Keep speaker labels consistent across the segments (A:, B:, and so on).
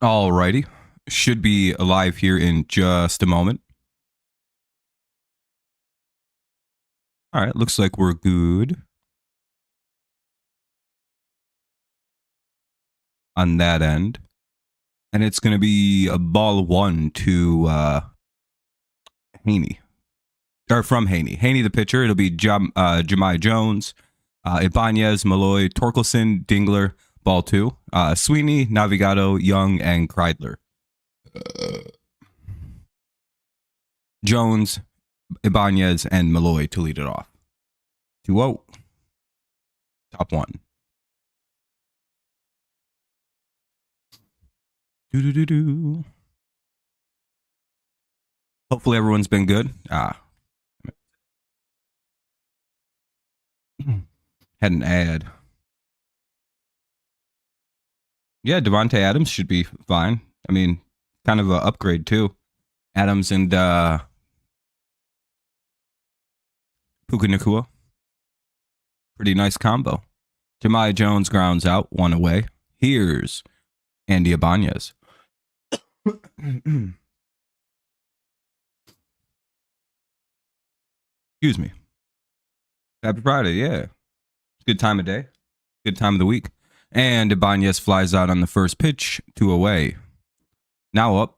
A: Alrighty. Should be live here in just a moment. All right, looks like we're good on that end. And it's going to be a ball one to Haney. Or from Haney. Haney, the pitcher. It'll be Jemai Jones, Ibanez, Malloy, Torkelson, Dingler, ball two. Sweeney, Navigado, Young, and Kreidler. Jones, Ibanez, and Malloy to lead it off. 2-0. Top one. Do. Hopefully everyone's been good. Had an ad. Yeah, Devontae Adams should be fine. I mean, kind of an upgrade too. Adams and Puka Nacua. Pretty nice combo. Jemai Jones grounds out, one away. Here's Andy Ibanez. Excuse me. Happy Friday, yeah. Good time of day. Good time of the week. And Ibanez flies out on the first pitch, 2 away. Now up,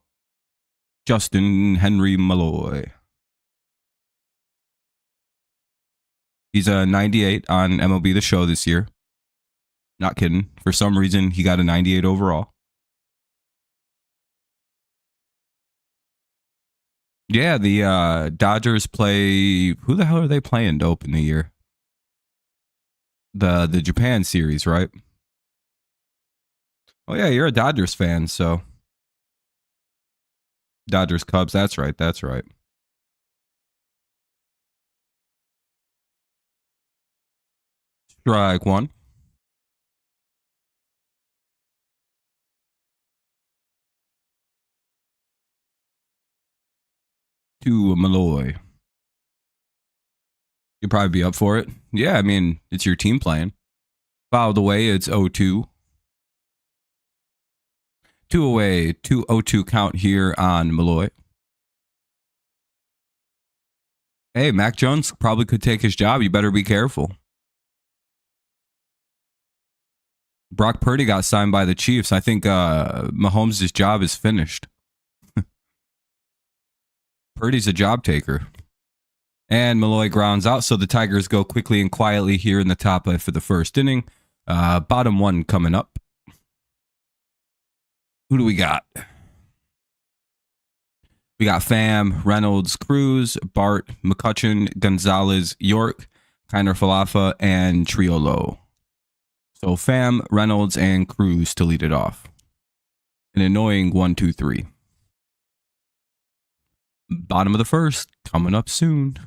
A: Justin Henry Malloy. He's a 98 on MLB The Show this year. Not kidding. For some reason, he got a 98 overall. Yeah, the Dodgers play... Who the hell are they playing to open the year? The Japan series, right? Oh, yeah, you're a Dodgers fan, so... Dodgers Cubs, that's right. Strike one. To Malloy. You'll probably be up for it. Yeah, I mean, it's your team playing. Fouled away, it's 0-2. 2 away, 2-0-2 count here on Malloy. Hey, Mac Jones probably could take his job. You better be careful. Brock Purdy got signed by the Chiefs. I think Mahomes' job is finished. Purdy's a job taker. And Malloy grounds out, so the Tigers go quickly and quietly here in the top for the first inning. Bottom one coming up. Who do we got? We got Pham, Reynolds, Cruz, Bart, McCutcheon, Gonzalez, York, Kiner Falefa, and Triolo. So Pham, Reynolds, and Cruz to lead it off. An annoying 1-2-3. Bottom of the first, coming up soon.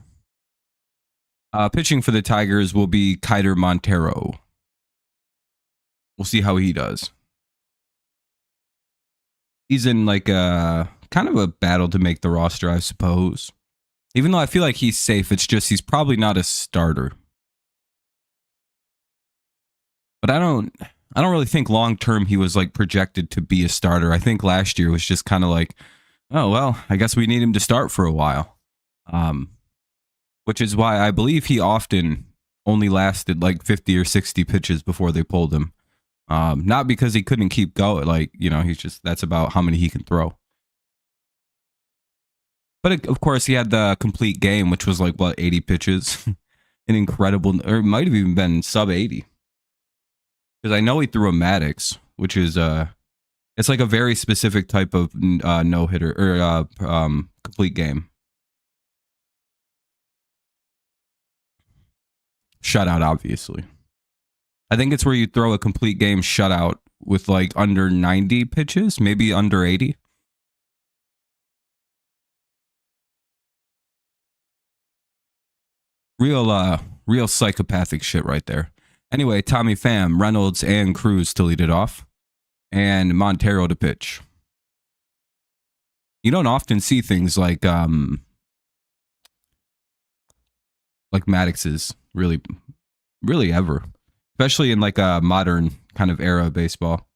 A: Pitching for the Tigers will be Kiter Montero. We'll see how he does. He's in like a kind of a battle to make the roster, I suppose. Even though I feel like he's safe, it's just he's probably not a starter. But I don't really think long term he was like projected to be a starter. I think last year was just kind of like, oh well, I guess we need him to start for a while. Which is why I believe he often only lasted like 50 or 60 pitches before they pulled him. Not because he couldn't keep going, like, you know, he's just, that's about how many he can throw. But of course, he had the complete game, which was like, what, 80 pitches? An incredible, or it might have even been sub 80. Because I know he threw a Maddox, which is, it's like a very specific type of no-hitter, or complete game. Shutout, obviously. I think it's where you throw a complete game shutout with like under 90 pitches, maybe under 80. Real psychopathic shit right there. Anyway, Tommy Pham, Reynolds, and Cruz to lead it off, and Montero to pitch. You don't often see things like Maddox's, really ever, especially in like a modern kind of era of baseball.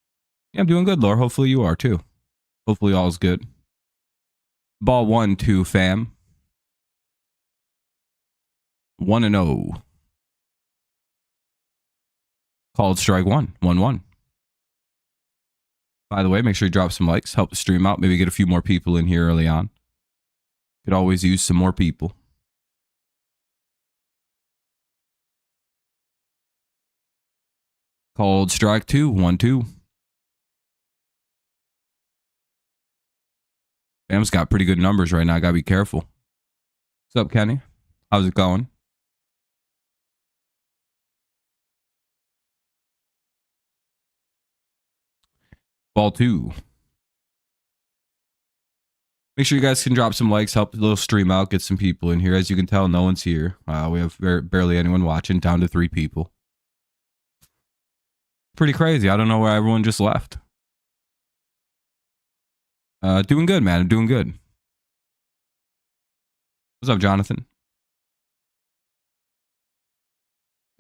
A: Yeah, I'm doing good, Laura. Hopefully you are too. Hopefully all's good. Ball 1-2, fam. 1-0. Called strike 1-1. By the way, make sure you drop some likes, help the stream out, maybe get a few more people in here early on. Could always use some more people. Called strike 2, 1-2. Bam's got pretty good numbers right now. Gotta be careful. What's up, Kenny? How's it going? Ball 2. Make sure you guys can drop some likes, help the little stream out, get some people in here. As you can tell, no one's here. We have barely anyone watching, down to 3 people. Pretty crazy. I don't know where everyone just left. Doing good, man. I'm doing good. What's up, Jonathan?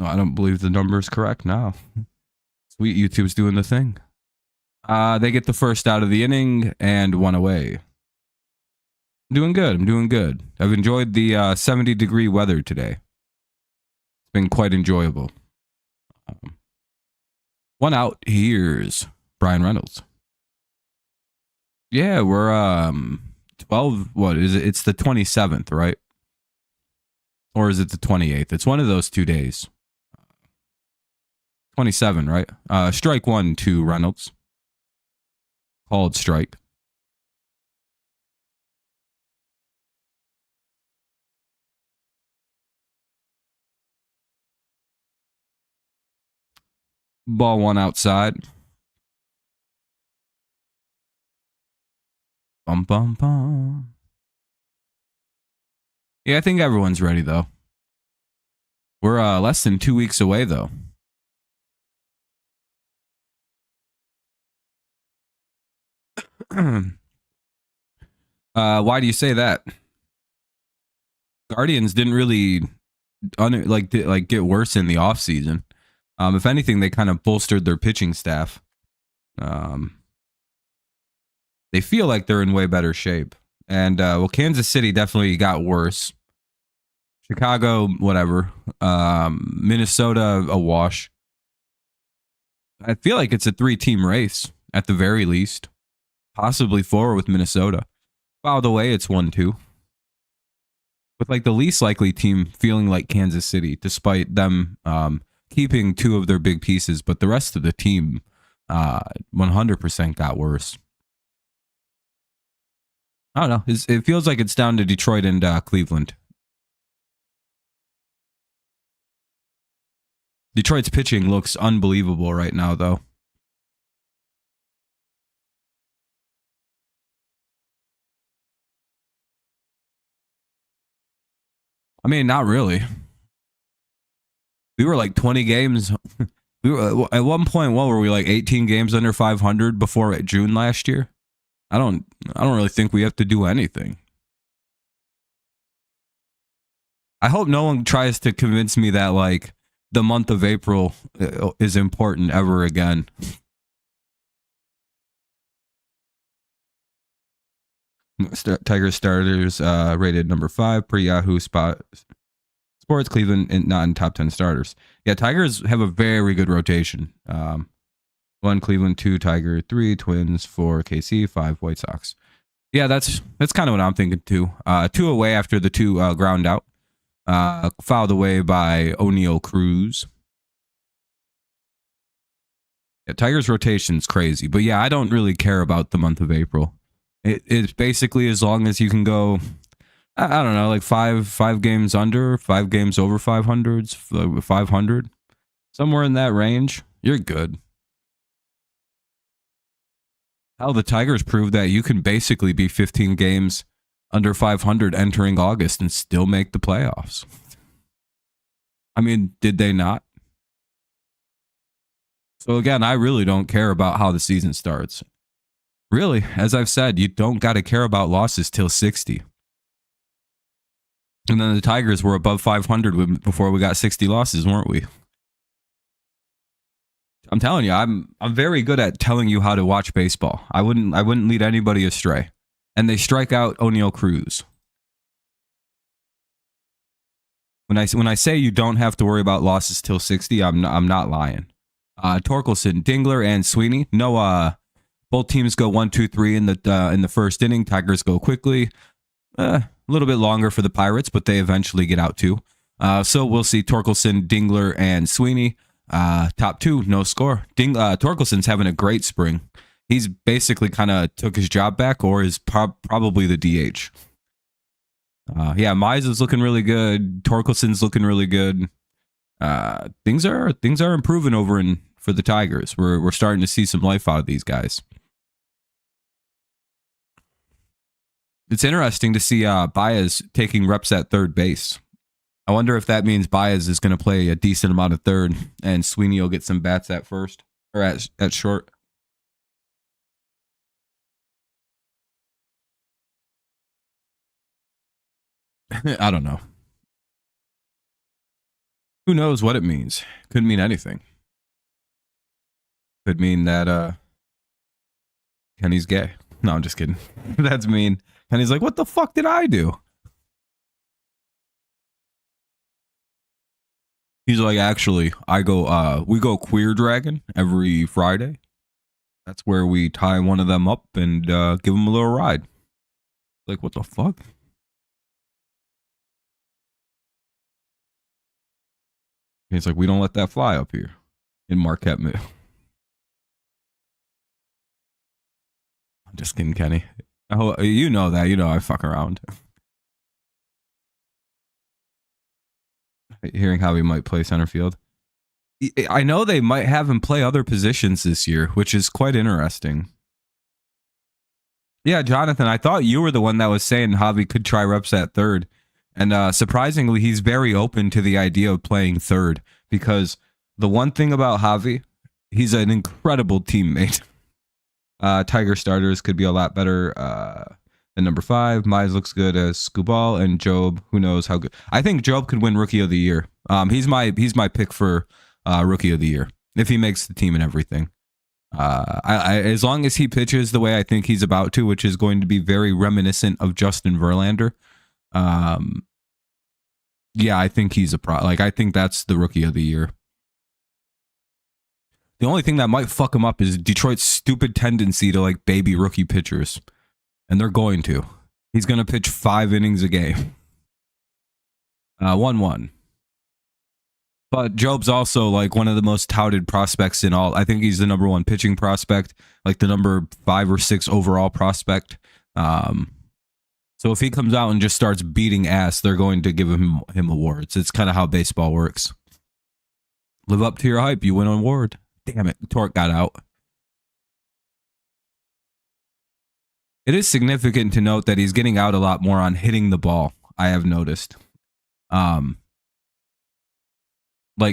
A: No, I don't believe the number is correct. No. Sweet, YouTube's doing the thing. They get the first out of the inning and 1 away. I'm doing good. I'm doing good. I've enjoyed the 70-degree weather today. It's been quite enjoyable. 1 out. Here's Brian Reynolds. Yeah, we're 12. What is it? It's the 27th, right? Or is it the 28th? It's one of those 2 days. 27, right? Strike 1 to Reynolds. Called strike. Ball 1 outside. Bum, bum, bum. Yeah, I think everyone's ready, though. We're less than 2 weeks away, though. Why do you say that? Guardians didn't really get worse in the offseason. If anything, they kind of bolstered their pitching staff. They feel like they're in way better shape. And, Kansas City definitely got worse. Chicago, whatever. Minnesota, a wash. I feel like it's a 3-team race, at the very least. Possibly 4 with Minnesota. By the way, it's 1-2. With, like, the least likely team feeling like Kansas City, despite them keeping 2 of their big pieces, but the rest of the team 100% got worse. I don't know. It feels like it's down to Detroit and Cleveland. Detroit's pitching looks unbelievable right now, though. I mean, not really. We were like 20 games. We were at one point. What were we, like 18 games under 500 before June last year? I don't really think we have to do anything. I hope no one tries to convince me that like the month of April is important ever again. Tiger starters rated number 5 per Yahoo Sports. Cleveland not in top 10 starters. Yeah, Tigers have a very good rotation. 1 Cleveland, 2 Tiger, 3 Twins, 4 KC, 5 White Sox. Yeah, that's kind of what I'm thinking too. 2 away after the 2 ground out. Fouled away by O'Neal Cruz. Yeah, Tigers rotation's crazy, but yeah, I don't really care about the month of April. It's basically as long as you can go, I don't know, like 5 games under, 5 games over 500s, 500, somewhere in that range, you're good. Hell, the Tigers proved that you can basically be 15 games under 500 entering August and still make the playoffs. I mean, did they not? So again, I really don't care about how the season starts. Really, as I've said, you don't got to care about losses till 60. And then the Tigers were above 500 before we got 60 losses, weren't we? I'm telling you, I'm very good at telling you how to watch baseball. I wouldn't lead anybody astray. And they strike out O'Neal Cruz. When I say you don't have to worry about losses till 60, I'm not lying. Torkelson, Dingler, and Sweeney. No, both teams go 1, 2, 3 in the first inning. Tigers go quickly. A little bit longer for the Pirates, but they eventually get out too. So we'll see Torkelson, Dingler, and Sweeney. Top two, no score. Torkelson's having a great spring. He's basically kind of took his job back, or is probably the DH. Yeah, Mize is looking really good. Torkelson's looking really good. Things are improving over for the Tigers. We're starting to see some life out of these guys. It's interesting to see Baez taking reps at third base. I wonder if that means Baez is going to play a decent amount of third, and Sweeney will get some bats at first or at short. I don't know. Who knows what it means? Could mean anything. Could mean that Kenny's gay. No, I'm just kidding. That's mean. Kenny's like, what the fuck did I do? He's like, actually, we go queer dragon every Friday. That's where we tie one of them up and give them a little ride. Like, what the fuck? He's like, we don't let that fly up here in Marquette. I'm just kidding, Kenny. Oh, you know that. You know I fuck around. Hearing how he might play center field. I know they might have him play other positions this year, which is quite interesting. Yeah, Jonathan, I thought you were the one that was saying Javi could try reps at third. And surprisingly, he's very open to the idea of playing third, because the one thing about Javi, he's an incredible teammate. Tiger starters could be a lot better than number 5. Mize looks good as Scubal, and Job, who knows how good. I think Job could win Rookie of the Year. He's my pick for Rookie of the Year if he makes the team and everything. As long as he pitches the way I think he's about to, which is going to be very reminiscent of Justin Verlander. Yeah, I think he's I think that's the Rookie of the Year. The only thing that might fuck him up is Detroit's stupid tendency to baby rookie pitchers. And they're going to. He's going to pitch 5 innings a game. 1-1. But Job's also one of the most touted prospects in all. I think he's the number 1 pitching prospect, the number 5 or 6 overall prospect. So if he comes out and just starts beating ass, they're going to give him awards. It's kind of how baseball works. Live up to your hype, you win an award. Damn it, Torque got out. It is significant to note that he's getting out a lot more on hitting the ball, I have noticed.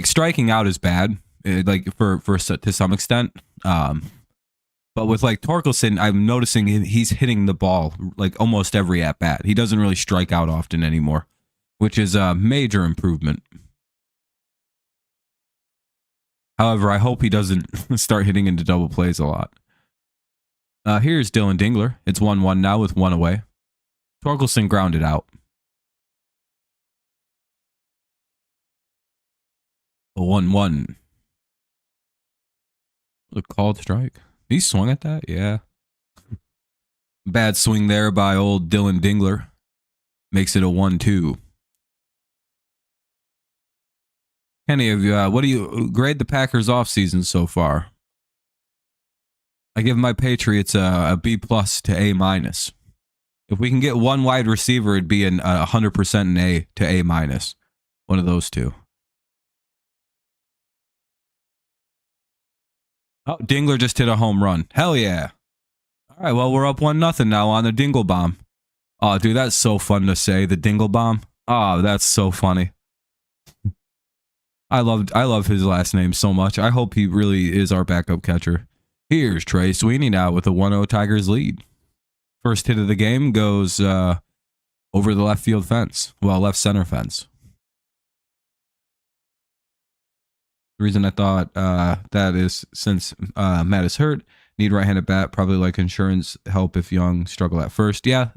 A: Striking out is bad, to some extent. But with Torkelson, I'm noticing he's hitting the ball almost every at bat. He doesn't really strike out often anymore, which is a major improvement. However, I hope he doesn't start hitting into double plays a lot. Here's Dylan Dingler. It's 1-1 now with 1 away. Torkelson grounded out. A 1-1. A called strike. He swung at that? Yeah. Bad swing there by old Dylan Dingler. Makes it a 1-2. Kenny, what do you grade the Packers offseason so far? I give my Patriots a B+ to A-. If we can get one wide receiver, it'd be 100% an A to A-. One of those two. Oh, Dingler just hit a home run. Hell yeah. All right, well, we're up 1-0 now on the Dingle Bomb. Oh, dude, that's so fun to say, the Dingle Bomb. Oh, that's so funny. I love his last name so much. I hope he really is our backup catcher. Here's Trey Sweeney now with a 1-0 Tigers lead. First hit of the game goes over the left field fence. Well, left center fence. The reason I thought that is since Matt is hurt, need right-handed bat, probably like insurance help if Young struggle at first. Yeah.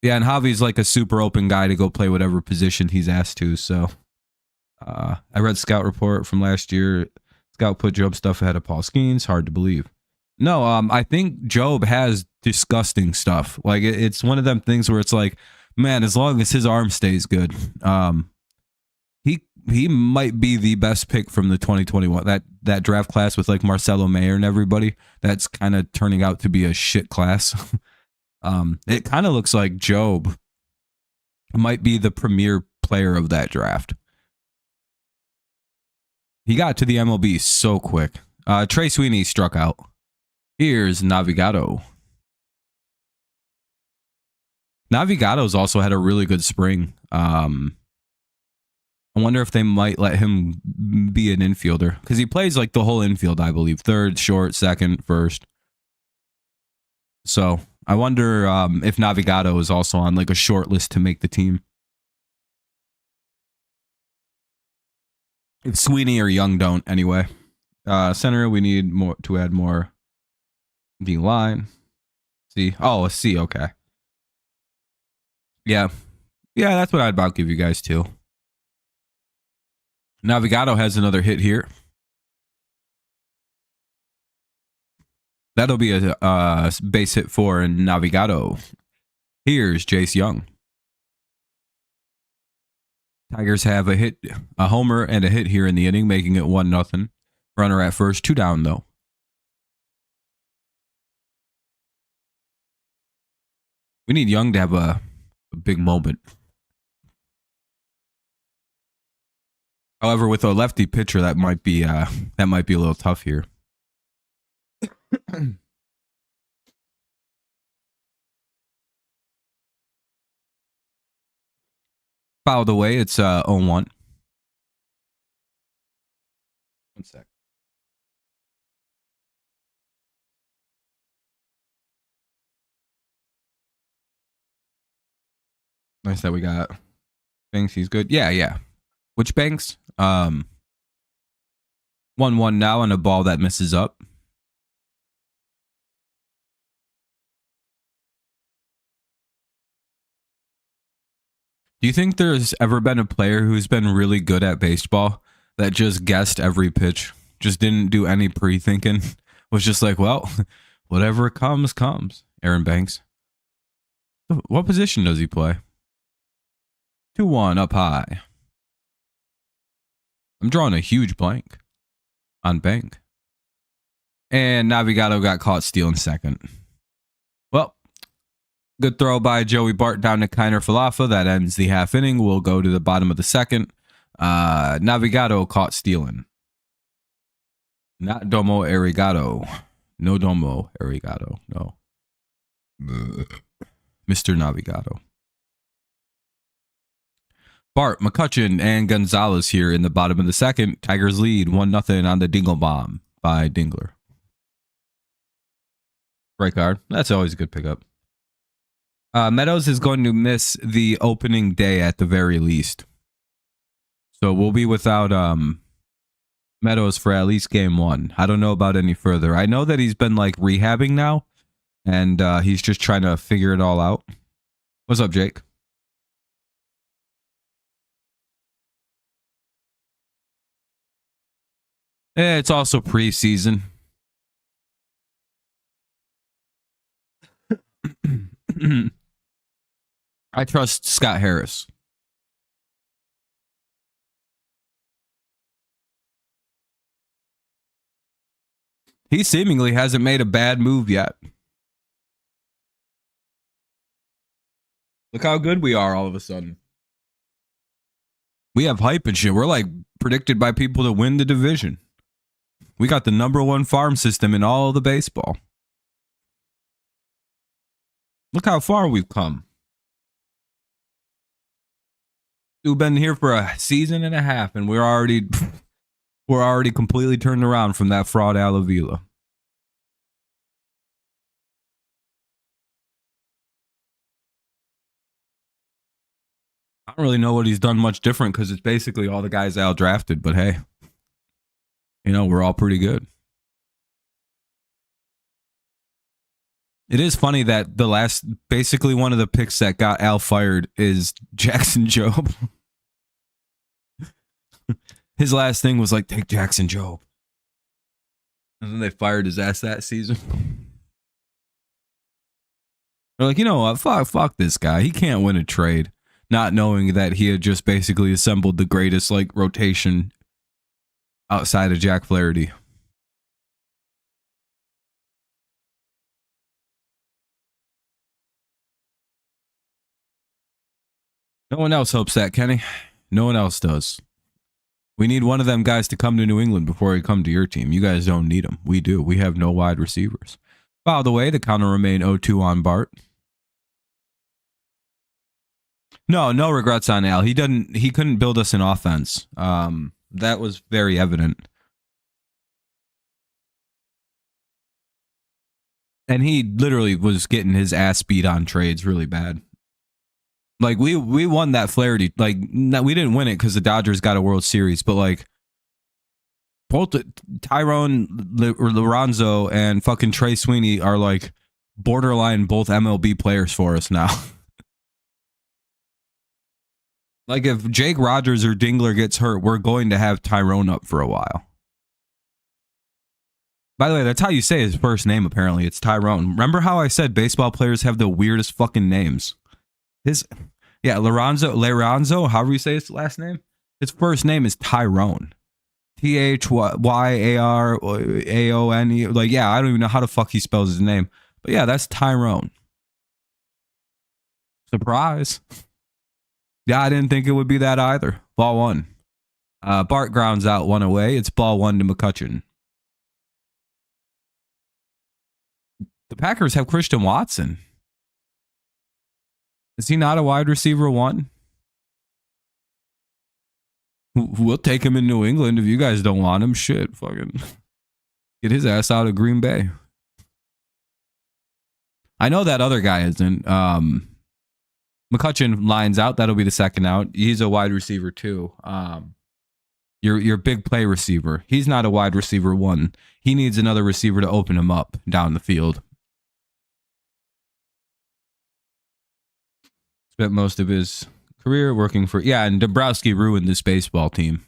A: Yeah, and Javi's like a super open guy to go play whatever position he's asked to. So I read Scout report from last year. Scout put Job stuff ahead of Paul Skeens. Hard to believe. No, I think Job has disgusting stuff. Like it's one of them things where it's like, man, as long as his arm stays good, he might be the best pick from the 2021 that draft class with like Marcelo Mayer and everybody. That's kind of turning out to be a shit class. It kind of looks like Job might be the premier player of that draft. He got to the MLB so quick. Trey Sweeney struck out. Here's Navigado. Navigado's also had a really good spring. I wonder if they might let him be an infielder because he plays like the whole infield, I believe. Third, short, second, first. So I wonder if Navigado is also on like a short list to make the team. If Sweeney or Young don't, anyway. Center, we need more to add more D line. C. Oh, a C. Okay. Yeah. Yeah, that's what I'd about give you guys too. Navigado has another hit here. That'll be a base hit for Navigado. Here's Jace Young. Tigers have a hit, a homer, and a hit here in the inning, making it 1-0. Runner at first, 2 down though. We need Young to have a big moment. However, with a lefty pitcher, that might be a little tough here. Fouled away. It's 0-1. 1 sec. Nice that we got Banks. He's good. Yeah. Which Banks? 1-1 now on a ball that misses up. Do you think there's ever been a player who's been really good at baseball that just guessed every pitch, just didn't do any pre-thinking, was just like, well, whatever comes, comes? Aaron Banks. What position does he play? 2-1 up high. I'm drawing a huge blank on Bank. And Navigado got caught stealing second. Well, good throw by Joey Bart down to Kiner Falafa. That ends the half inning. We'll go to the bottom of the second. Navigado caught stealing. Not Domo Arigato. No Domo Arigato. No. Mr. Navigado. Bart, McCutcheon, and Gonzalez here in the bottom of the second. Tigers lead 1-0 on the Dingle Bomb by Dingler. Right card. That's always a good pickup. Meadows is going to miss the opening day at the very least. So we'll be without Meadows for at least game 1. I don't know about any further. I know that he's been like rehabbing now, and he's just trying to figure it all out. What's up, Jake? It's also preseason. I trust Scott Harris. He seemingly hasn't made a bad move yet. Look how good we are all of a sudden. We have hype and shit. We're like predicted by people to win the division. We got the #1 farm system in all of the baseball. Look how far we've come. We've been here for a season and a half, and we're already completely turned around from that fraud Al Avila. I don't really know what he's done much different because it's basically all the guys Al drafted. But hey, we're all pretty good. It is funny that basically one of the picks that got Al fired is Jackson Jobe. His last thing was like, take Jackson Jobe. And then they fired his ass that season. They're like, you know what? Fuck this guy. He can't win a trade. Not knowing that he had just basically assembled the greatest rotation outside of Jack Flaherty. No one else hopes that, Kenny. No one else does. We need one of them guys to come to New England before he come to your team. You guys don't need them. We do. We have no wide receivers. By the way, the counter remained 0-2 on Bart. No regrets on Al. He couldn't build us an offense. That was very evident. And he literally was getting his ass beat on trades really bad. Like, we won that Flaherty. Like, we didn't win it because the Dodgers got a World Series, but both Tyrone Lorenzo and fucking Trey Sweeney are borderline both MLB players for us now. If Jake Rogers or Dingler gets hurt, we're going to have Tyrone up for a while. By the way, that's how you say his first name, apparently. It's Tyrone. Remember how I said baseball players have the weirdest fucking names? Lorenzo, however you say his last name. His first name is Tyrone. Thyaraone. I don't even know how the fuck he spells his name. But yeah, that's Tyrone. Surprise. Yeah, I didn't think it would be that either. Ball one. Bart grounds out one away. It's ball one to McCutchen. The Packers have Christian Watson. Is he not a wide receiver one? We'll take him in New England if you guys don't want him. Shit, fucking get his ass out of Green Bay. I know that other guy isn't. McCutchen lines out. That'll be the second out. He's a wide receiver too. Your big play receiver. He's not a wide receiver one. He needs another receiver to open him up down the field. Spent most of his career working for... Yeah, and Dombrowski ruined this baseball team.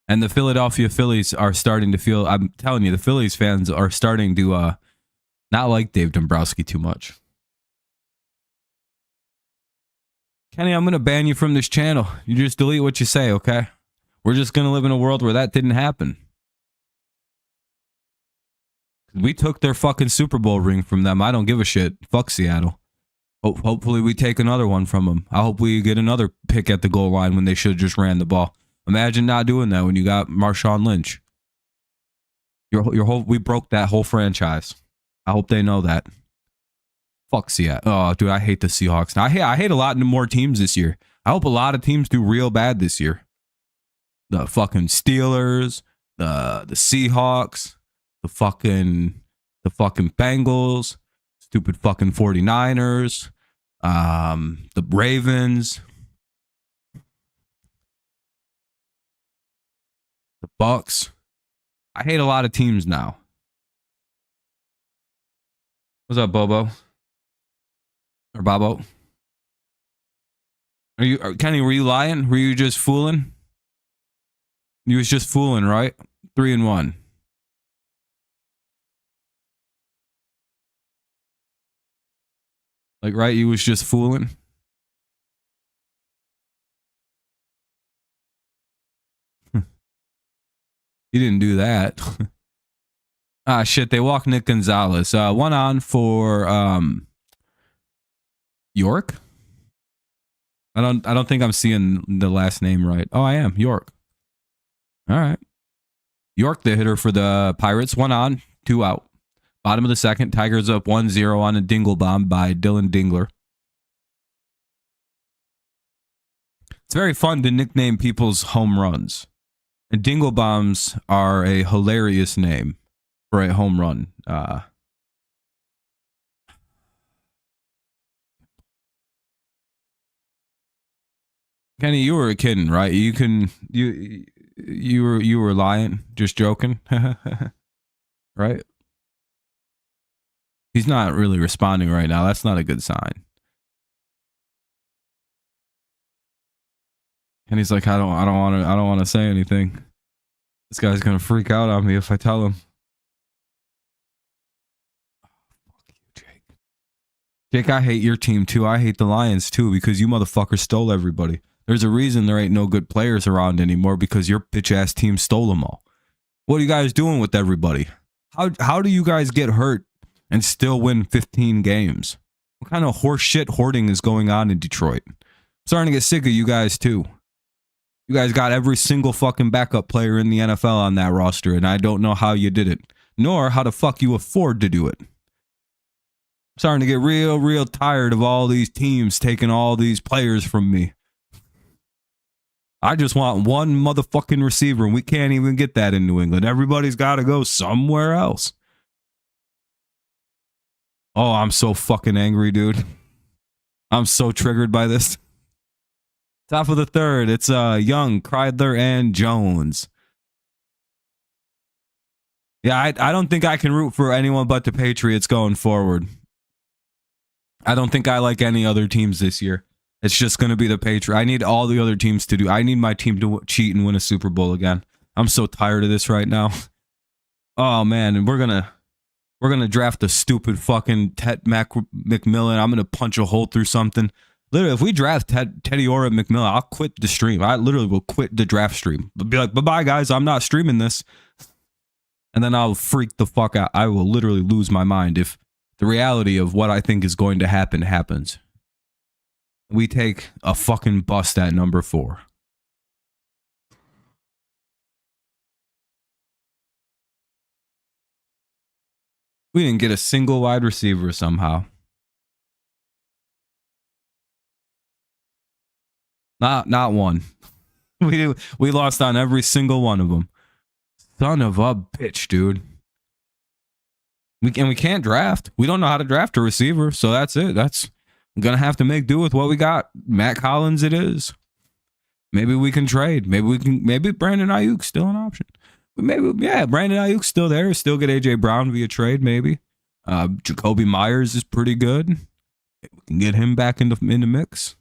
A: And the Philadelphia Phillies are starting to feel... I'm telling you, the Phillies fans are starting to not like Dave Dombrowski too much. Kenny, I'm going to ban you from this channel. You just delete what you say, okay? We're just going to live in a world where that didn't happen. We took their fucking Super Bowl ring from them. I don't give a shit. Fuck Seattle. Hopefully we take another one from them. I hope we get another pick at the goal line when they should have just ran the ball. Imagine not doing that when you got Marshawn Lynch. We broke that whole franchise. I hope they know that. Fuck Seattle. Oh, dude, I hate the Seahawks. Now, I hate a lot more teams this year. I hope a lot of teams do real bad this year. The fucking Steelers, the Seahawks, the fucking Bengals, stupid fucking 49ers, the Ravens, the Bucks. I hate a lot of teams now. What's up, Bobo? Or Bobo? Kenny, were you lying? Were you just fooling? You was just fooling, right? 3-1. Right? You was just fooling? You didn't do that. Shit, they walked Nick Gonzalez. One on for York? I don't think I'm seeing the last name right. Oh, I am. York. All right. York, the hitter for the Pirates. 1 on, 2 out. Bottom of the second, Tigers up 1-0 on a dingle bomb by Dylan Dingler. It's very fun to nickname people's home runs. And dingle bombs are a hilarious name for a home run. Kenny, you were kidding, right? You were lying, just joking, right? He's not really responding right now. That's not a good sign. And he's like, I don't want to say anything. This guy's gonna freak out on me if I tell him. Fuck you, Jake. Jake, I hate your team too. I hate the Lions too because you motherfuckers stole everybody. There's a reason there ain't no good players around anymore because your bitch ass team stole them all. What are you guys doing with everybody? How do you guys get hurt and still win 15 games? What kind of horse shit hoarding is going on in Detroit? I'm starting to get sick of you guys too. You guys got every single fucking backup player in the NFL on that roster, and I don't know how you did it, nor how the fuck you afford to do it. I'm starting to get real tired of all these teams taking all these players from me. I just want one motherfucking receiver, and we can't even get that in New England. Everybody's got to go somewhere else. Oh, I'm so fucking angry, dude. I'm so triggered by this. Top of the third, it's Young, Kreidler, and Jones. Yeah, I don't think I can root for anyone but the Patriots going forward. I don't think I like any other teams this year. It's just going to be the Patriots. I need all the other teams to do. I need my team to cheat and win a Super Bowl again. I'm so tired of this right now. Oh man, and we're gonna draft a stupid fucking McMillan. I'm gonna punch a hole through something. Literally, if we draft Teddy Orr and McMillan, I'll quit the stream. I literally will quit the draft stream. Be like, bye-bye, guys. I'm not streaming this. And then I'll freak the fuck out. I will literally lose my mind if the reality of what I think is going to happen happens. We take a fucking bust at number 4. We didn't get a single wide receiver somehow. Not one. We lost on every single one of them. Son of a bitch, dude. We can't draft. We don't know how to draft a receiver, so that's it. I'm gonna have to make do with what we got. Matt Collins, it is. Maybe we can trade. Maybe Brandon Ayuk's still an option. Brandon Ayuk's still there. Still get AJ Brown via trade, maybe. Jacoby Myers is pretty good. We can get him back in the mix.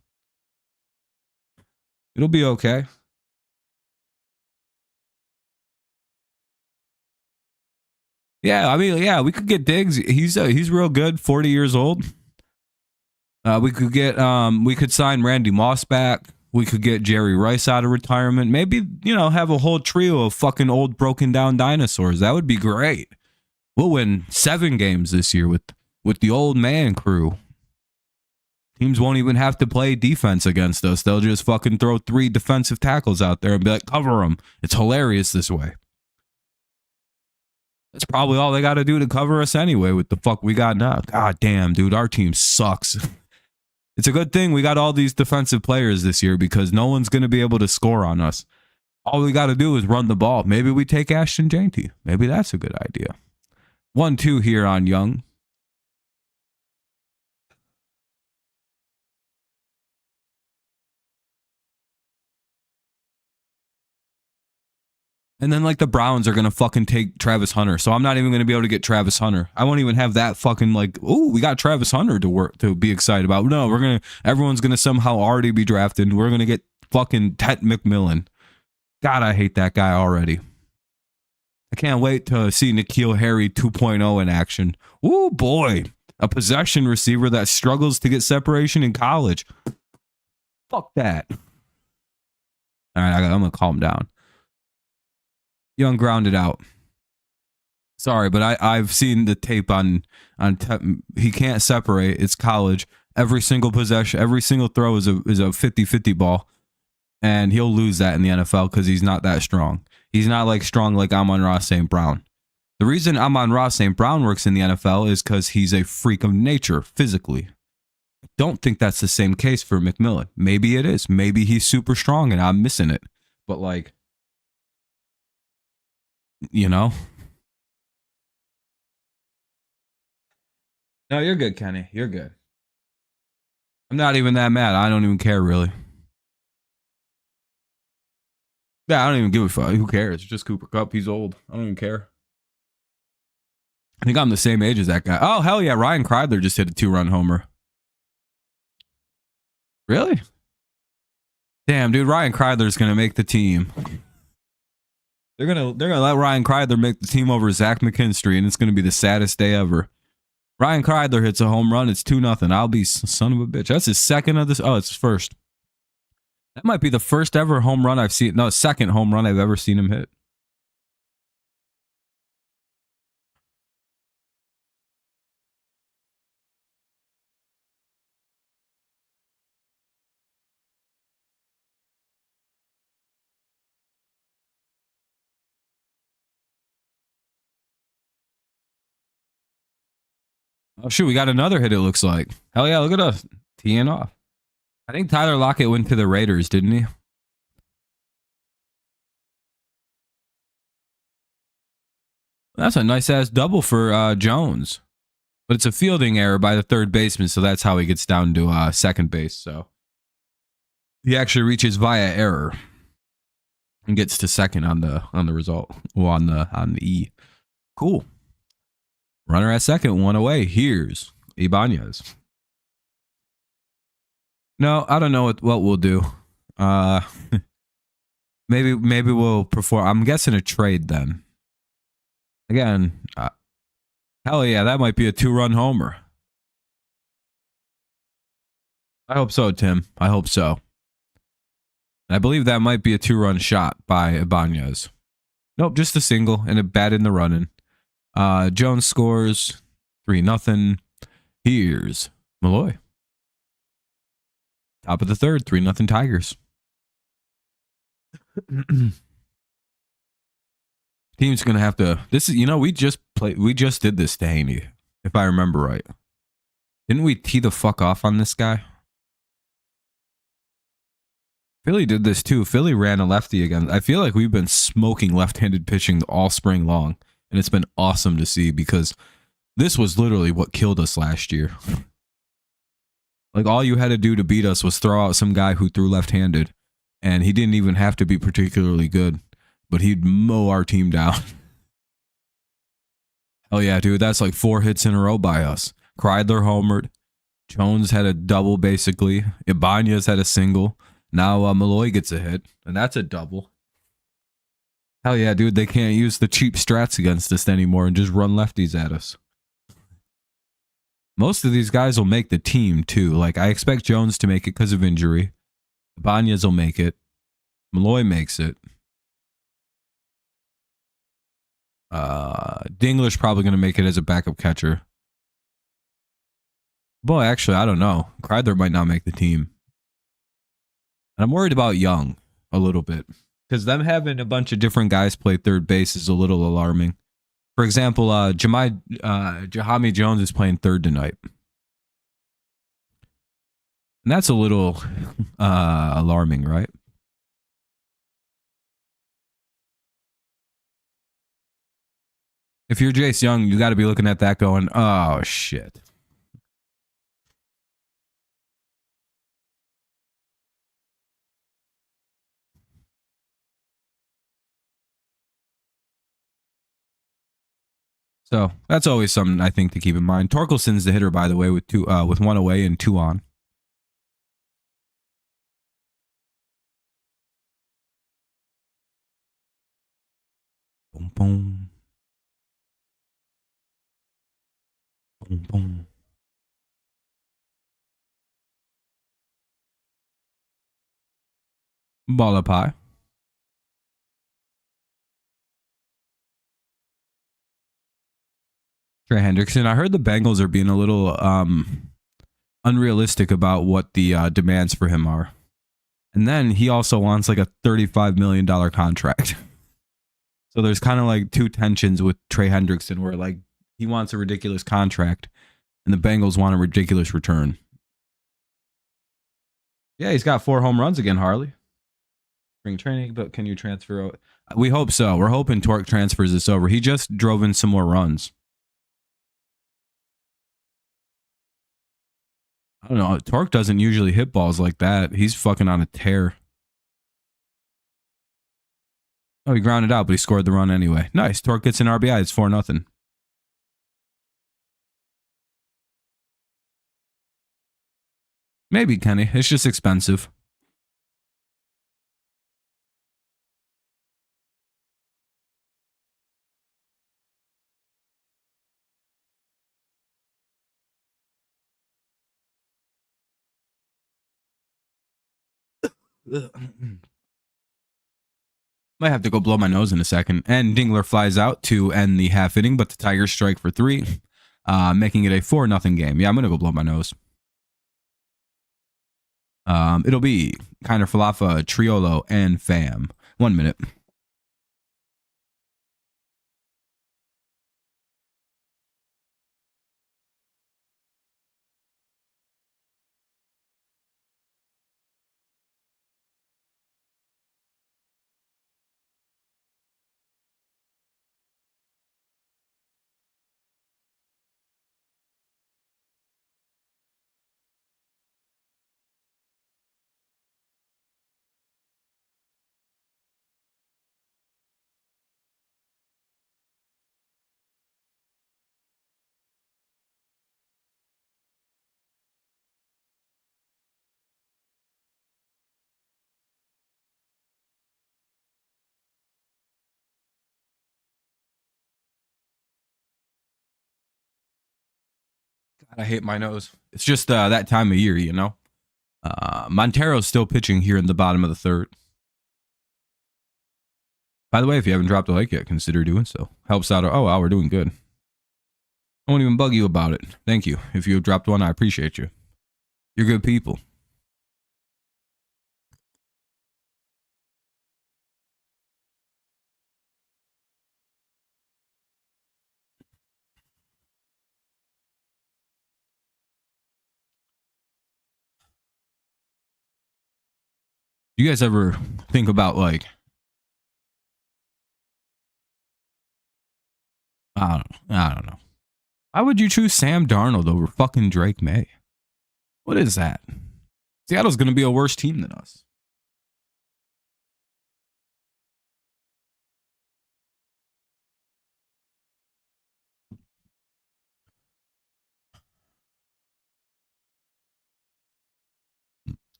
A: It'll be okay. Yeah, I mean, yeah, we could get Diggs. He's real good. 40 years old. We could sign Randy Moss back. We could get Jerry Rice out of retirement. Maybe, have a whole trio of fucking old broken down dinosaurs. That would be great. We'll win 7 games this year with the old man crew. Teams won't even have to play defense against us. They'll just fucking throw 3 defensive tackles out there and be like, cover them. It's hilarious this way. That's probably all they got to do to cover us anyway with the fuck we got now. God damn, dude, our team sucks. It's a good thing we got all these defensive players this year because no one's going to be able to score on us. All we got to do is run the ball. Maybe we take Ashton Janty. Maybe that's a good idea. 1-2 here on Young. And then the Browns are going to fucking take Travis Hunter. So I'm not even going to be able to get Travis Hunter. I won't even have that fucking we got Travis Hunter to be excited about. No, everyone's going to somehow already be drafted. We're going to get fucking Tet McMillan. God, I hate that guy already. I can't wait to see N'Keal Harry 2.0 in action. Ooh, boy. A possession receiver that struggles to get separation in college. Fuck that. All right, I'm going to calm down. Young grounded out. Sorry, but I've seen the tape on he can't separate. It's college. Every single possession, every single throw is a 50-50 ball. And he'll lose that in the NFL because he's not that strong. He's not strong like Amon-Ra St. Brown. The reason Amon-Ra St. Brown works in the NFL is because he's a freak of nature physically. I don't think that's the same case for McMillan. Maybe it is. Maybe he's super strong and I'm missing it. But no, you're good, Kenny. You're good. I'm not even that mad. I don't even care, really. Yeah, I don't even give a fuck. Who cares? It's just Cooper Kupp. He's old. I don't even care. I think I'm the same age as that guy. Oh, hell yeah. Ryan Kreidler just hit a 2-run homer. Really? Damn, dude. Ryan Kreidler's going to make the team. They're gonna let Ryan Kreidler make the team over Zach McKinstry, and it's going to be the saddest day ever. Ryan Kreidler hits a home run. It's 2-0. I'll be son of a bitch. That's his second of this. Oh, it's his first. That might be the first ever home run I've seen. No, second home run I've ever seen him hit. Oh, shoot. We got another hit, it looks like. Hell yeah. Look at us. Teeing off. I think Tyler Lockett went to the Raiders, didn't he? That's a nice ass double for Jones. But it's a fielding error by the third baseman, so that's how he gets down to second base. So he actually reaches via error and gets to second on the result. Well, on the E. Cool. Runner at second, one away. Here's Ibanez. No, I don't know what we'll do. Maybe we'll perform. I'm guessing a trade then. Again, hell yeah, that might be a 2-run homer. I hope so, Tim. I hope so. I believe that might be a 2-run shot by Ibanez. Nope, just a single and a bat in the running. Jones scores 3-0. Here's Malloy. Top of the third, 3-0 Tigers. Team's gonna have to. This is, we just did this to Haney, if I remember right. Didn't we tee the fuck off on this guy? Philly did this too. Philly ran a lefty again. I feel like we've been smoking left-handed pitching all spring long, and it's been awesome to see because this was literally what killed us last year. Like, all you had to do to beat us was throw out some guy who threw left-handed, and he didn't even have to be particularly good, but he'd mow our team down. Hell yeah, dude. That's like 4 hits in a row by us. Kreidler homered. Jones had a double, basically. Ibanez had a single. Now Malloy gets a hit, and that's a double. Hell yeah, dude. They can't use the cheap strats against us anymore and just run lefties at us. Most of these guys will make the team, too. Like, I expect Jones to make it because of injury. Ibanez will make it. Malloy makes it. Dingler's probably going to make it as a backup catcher. Boy, actually, I don't know. Kreidler might not make the team. And I'm worried about Young a little bit. Because them having a bunch of different guys play third base is a little alarming. For example, Jahami Jones is playing third tonight. And that's a little alarming, right? If you're Jace Young, you got to be looking at that going, oh, shit. So that's always something I think to keep in mind. Torkelson's the hitter, by the way, with 1 away and 2 on. Boom, boom. Boom, boom. Ball up high. Trey Hendrickson. I heard the Bengals are being a little unrealistic about what the demands for him are. And then he also wants like a $35 million contract. So there's kind of like two tensions with Trey Hendrickson where like he wants a ridiculous contract and the Bengals want a ridiculous return. Yeah, he's got 4 home runs again, Harley. Spring training, but can you transfer? We hope so. We're hoping Torque transfers this over. He just drove in some more runs. I don't know. Torque doesn't usually hit balls like that. He's fucking on a tear. Oh, he grounded out, but he scored the run anyway. Nice. Torque gets an RBI. It's 4-0. Maybe, Kenny. It's just expensive. Might have to go blow my nose in a second. And Dingler flies out to end the half inning, but the Tigers strike for 3, making it a 4-0 game. Yeah, I'm going to go blow my nose. It'll be Kiner Falefa, Triolo, and Pham. 1 minute. God, I hate my nose. It's just that time of year, you know? Montero's still pitching here in the bottom of the third. By the way, if you haven't dropped a like yet, consider doing so. Helps out. Oh, wow, we're doing good. I won't even bug you about it. Thank you. If you have dropped one, I appreciate you. You're good people. You guys ever think about, like, I don't know. Why would you choose Sam Darnold over fucking Drake May? What is that? Seattle's going to be a worse team than us.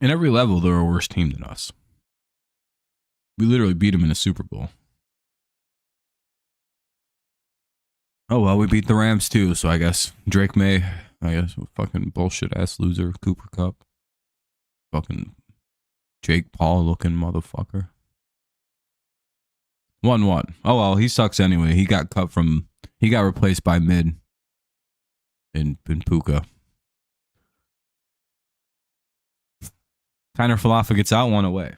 A: In every level, they're a worse team than us. We literally beat them in a Super Bowl. Oh, well, we beat the Rams too, so I guess Drake May, fucking bullshit ass loser, Cooper Kupp. Fucking Jake Paul looking motherfucker. 1-1. Oh, well, he sucks anyway. He got replaced by Mid in Puka. Kiner Falefa gets out, 1 away.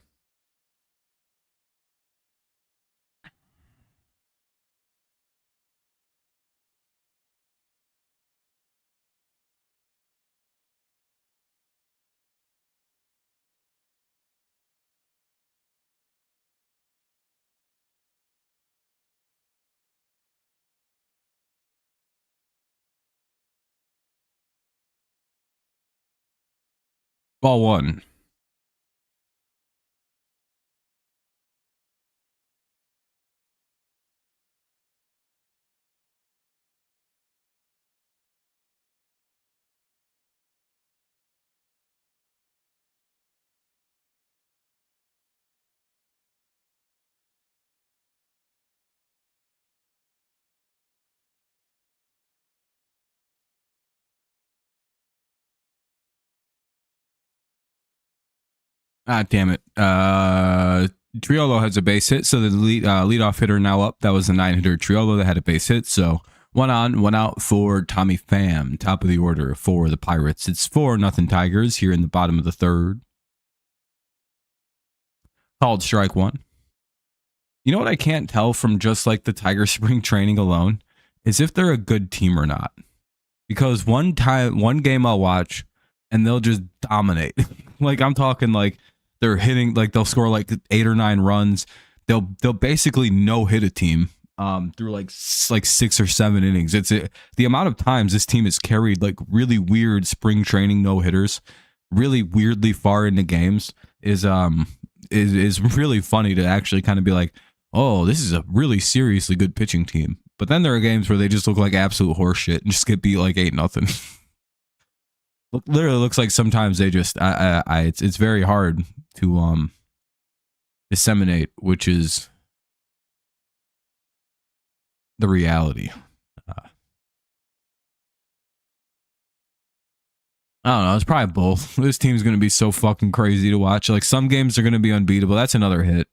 A: Ball 1. Ah, damn it. Triolo has a base hit, so the leadoff hitter now up. That was the 9-hitter Triolo that had a base hit. So 1 on, 1 out for Tommy Pham, top of the order for the Pirates. It's 4-0 Tigers here in the bottom of the third. Called strike 1. You know what I can't tell from just like the Tiger spring training alone is if they're a good team or not. Because one game I'll watch and they'll just dominate. Like I'm talking like they're hitting, like they'll score like 8 or 9 runs. They'll basically no hit a team through like 6 or 7 innings. The amount of times this team has carried like really weird spring training no hitters, really weirdly far into games is really funny to actually kind of be like, oh, this is a really seriously good pitching team. But then there are games where they just look like absolute horseshit and just get beat like 8-0. Literally looks like sometimes they just it's very hard to disseminate, which is the reality. I don't know. It's probably both. This team's going to be so fucking crazy to watch. Like, some games are going to be unbeatable. That's another hit.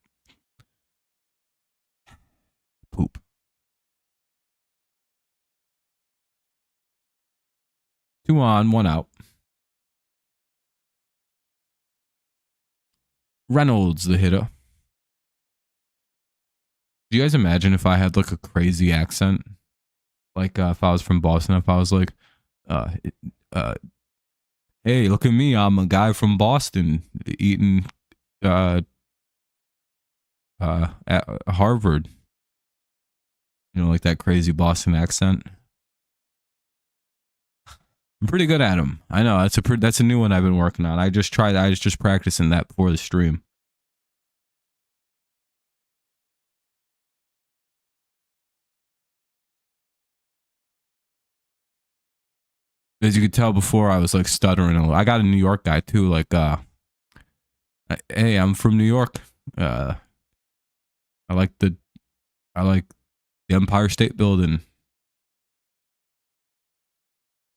A: Poop. Two on, one out. Reynolds, the hitter. Do you guys imagine if I had like a crazy accent? Like if I was from Boston, if I was like, hey, look at me, I'm a guy from Boston eating at Harvard. You know, like that crazy Boston accent. I'm pretty good at them. I know that's a new one I've been working on. I was just practicing that before the stream. As you could tell before, I was like stuttering a little. I got a New York guy too. Like, hey, I'm from New York. I like the Empire State Building.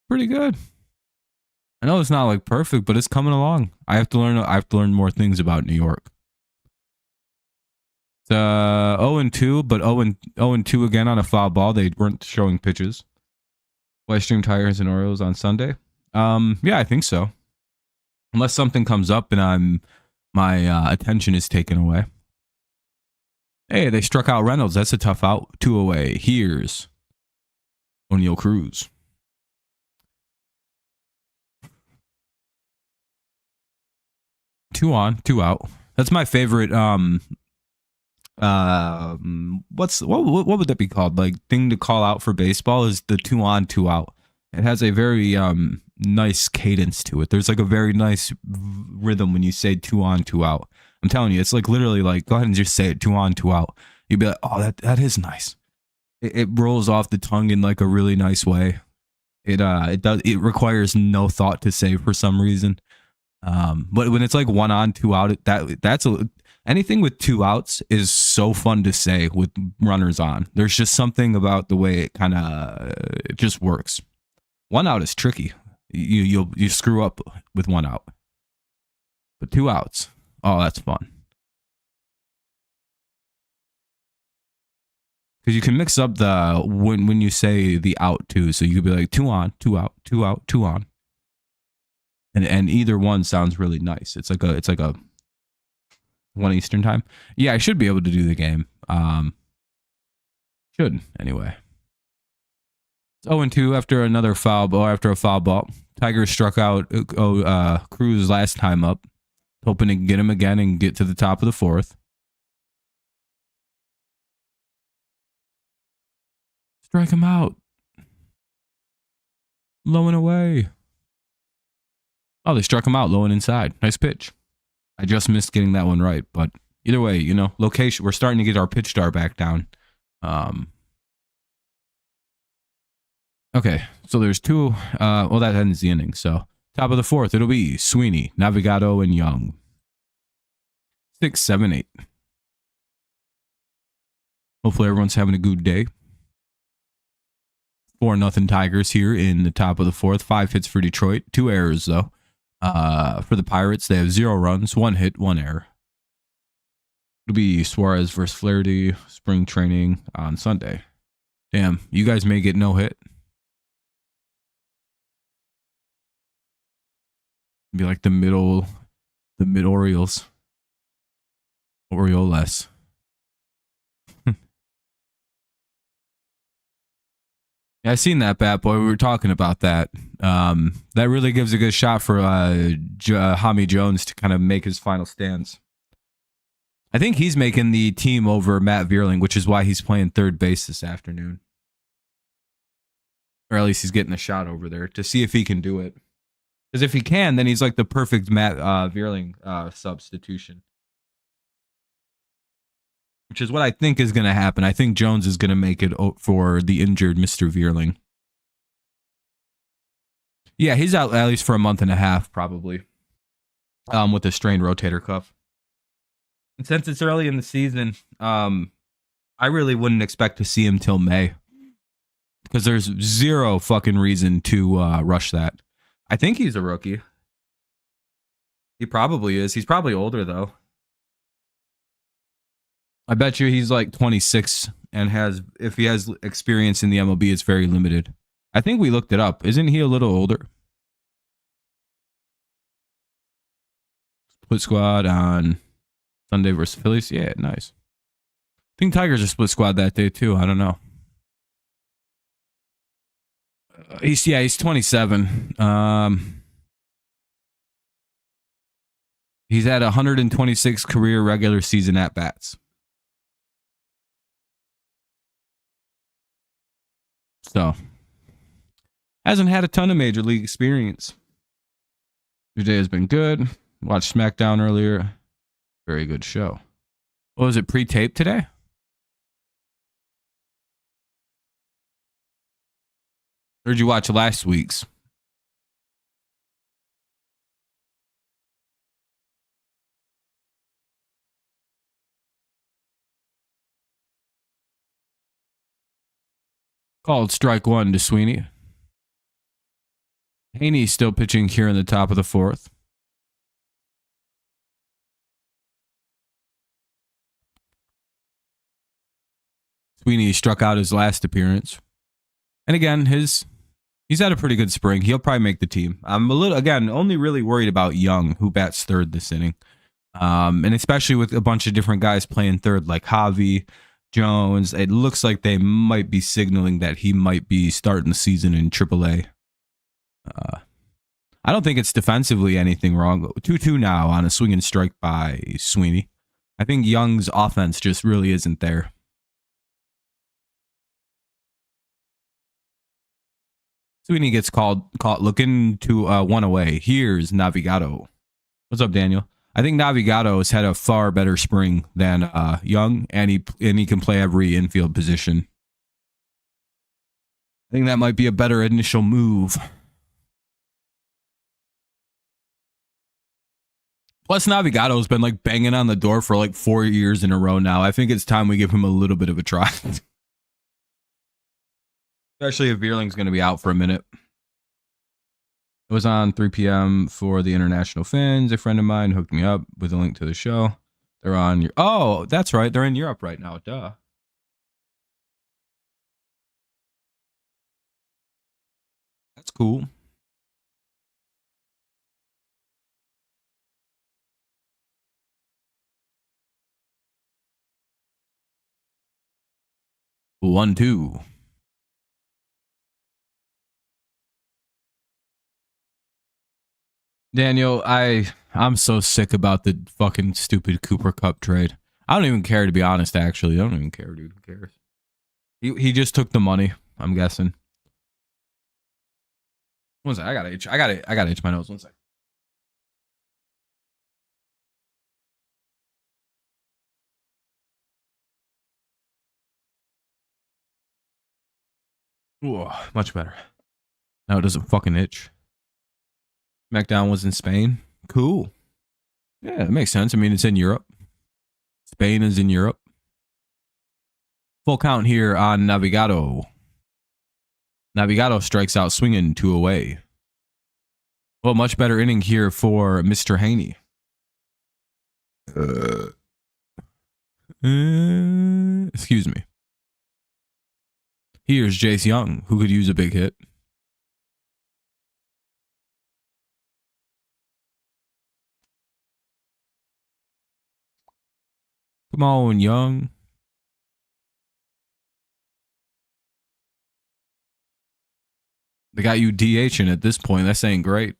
A: Pretty good. I know it's not like perfect, but it's coming along. I have to learn more things about New York. It's 0-2, but 0-2 again on a foul ball. They weren't showing pitches. Western Tigers and Orioles on Sunday. Yeah, I think so. Unless something comes up and my attention is taken away. Hey, they struck out Reynolds. That's a tough out. 2 away. Here's O'Neal Cruz. Two on, two out. That's my favorite. What would that be called? Like, thing to call out for baseball is the 2 on, 2 out. It has a very nice cadence to it. There's like a very nice rhythm when you say 2 on, 2 out. I'm telling you, it's like literally like, go ahead and just say it, 2 on, 2 out. You'd be like, oh, that is nice. It rolls off the tongue in like a really nice way. It requires no thought to say for some reason. But when it's like 1 on, 2 out, anything with 2 outs is so fun to say with runners on. There's just something about the way it just works. 1 out is tricky. You screw up with 1 out, but 2 outs, oh, that's fun. Because you can mix up the when you say the out too, so you could be like 2 on, 2 out, 2 out, 2 on, and either one sounds really nice. It's like a 1 Eastern time. Yeah, I should be able to do the game. Should anyway. It's 0-2 after another foul ball. After a foul ball, Tigers struck out Cruz last time up, hoping to get him again and get to the top of the 4th. Strike him out. Low and away. Oh, they struck him out low and inside. Nice pitch. I just missed getting that one right, but either way, you know, location. We're starting to get our pitch star back down. Okay, so there's 2. Well, that ends the inning. So top of the 4th, it'll be Sweeney, Navigado, and Young. 6, 7, 8. Hopefully everyone's having a good day. 4-0 Tigers here in the top of the 4th. 5 hits for Detroit, 2 errors though. For the Pirates, they have 0 runs, 1 hit, 1 error. It'll be Suarez versus Flaherty, spring training on Sunday. Damn, you guys may get no hit. Be like the mid Orioles. Orioles. Yeah, I seen that, Bat Boy. We were talking about that. That really gives a good shot for Hami Jones to kind of make his final stands. I think he's making the team over Matt Vierling, which is why he's playing third base this afternoon. Or at least he's getting a shot over there to see if he can do it. Because if he can, then he's like the perfect Matt Vierling substitution. which is what I think is going to happen. I think Jones is going to make it for the injured Mr. Vierling. Yeah, he's out at least for a month and a half, probably, with a strained rotator cuff. And since it's early in the season, I really wouldn't expect to see him till May, because there's zero fucking reason to rush that. I think he's a rookie. He probably is. He's probably older, though. I bet you he's like 26 and if he has experience in the MLB, it's very limited. I think we looked it up. Isn't he a little older? Split squad on Sunday versus Phillies. Yeah, nice. I think Tigers are split squad that day too. I don't know. He's 27. He's had 126 career regular season at bats. So, hasn't had a ton of major league experience. Your day has been good. Watched SmackDown earlier. Very good show. What was it, pre-taped today? Or did you watch last week's? Called strike one to Sweeney. Haney still pitching here in the top of the fourth. Sweeney struck out his last appearance. And again, he's had a pretty good spring. He'll probably make the team. I'm only really worried about Young, who bats third this inning. And especially with a bunch of different guys playing third, like Javi, Jones, it looks like they might be signaling that he might be starting the season in AAA. I don't think it's defensively anything wrong. 2-2 now on a swing and strike by Sweeney. I think Young's offense just really isn't there. Sweeney gets caught looking to one away. Here's Navigado. What's up, Daniel? I think Navigado has had a far better spring than Young, and he can play every infield position. I think that might be a better initial move. Plus, Navigado's been like banging on the door for like 4 years in a row now. I think it's time we give him a little bit of a try. Especially if Vierling's going to be out for a minute. It was on 3 p.m. for the international fans. A friend of mine hooked me up with a link to the show. They're on your... Oh, that's right. They're in Europe right now. Duh. That's cool. One, two. Daniel, I'm so sick about the fucking stupid Cooper Cup trade. I don't even care, to be honest, actually. I don't even care, dude. Who cares? He just took the money, I'm guessing. One sec, I gotta itch my nose. One sec. Ooh, much better. Now it doesn't fucking itch. SmackDown was in Spain. Cool. Yeah, it makes sense. I mean, it's in Europe. Spain is in Europe. Full count here on Navigado. Navigado strikes out swinging 2 away. Well, much better inning here for Mr. Haney. Excuse me. Here's Jace Young, who could use a big hit. Come on, Young. They got you DHing at this point. That's ain't great.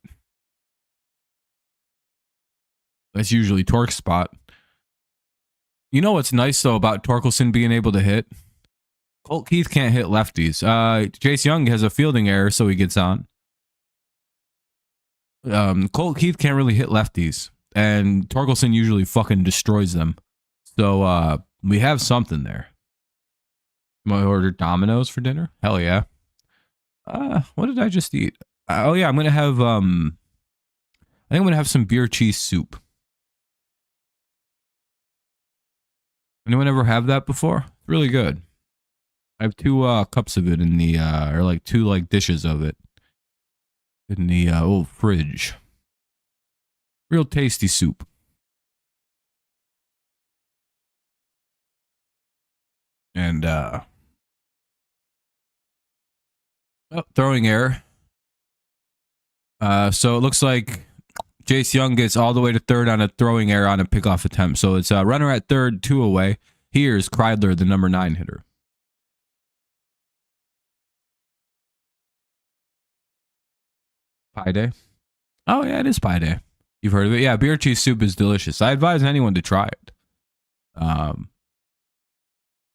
A: That's usually Torque's spot. You know what's nice, though, about Torkelson being able to hit? Colt Keith can't hit lefties. Jace Young has a fielding error, so he gets on. Colt Keith can't really hit lefties, and Torkelson usually fucking destroys them. So We have something there. Might order Domino's for dinner. Hell yeah. What did I just eat? Oh yeah, I'm gonna have I think I'm gonna have some beer cheese soup. Anyone ever have that before? It's really good. I have 2 cups of it in the or like 2 like dishes of it in the old fridge. Real tasty soup. And throwing error. So it looks like Jace Young gets all the way to third on a throwing error on a pickoff attempt. So it's a runner at third, 2 away. Here's Kreidler, the number 9 hitter. Pie day? Oh, yeah, it is pie day. You've heard of it? Yeah, beer cheese soup is delicious. I advise anyone to try it.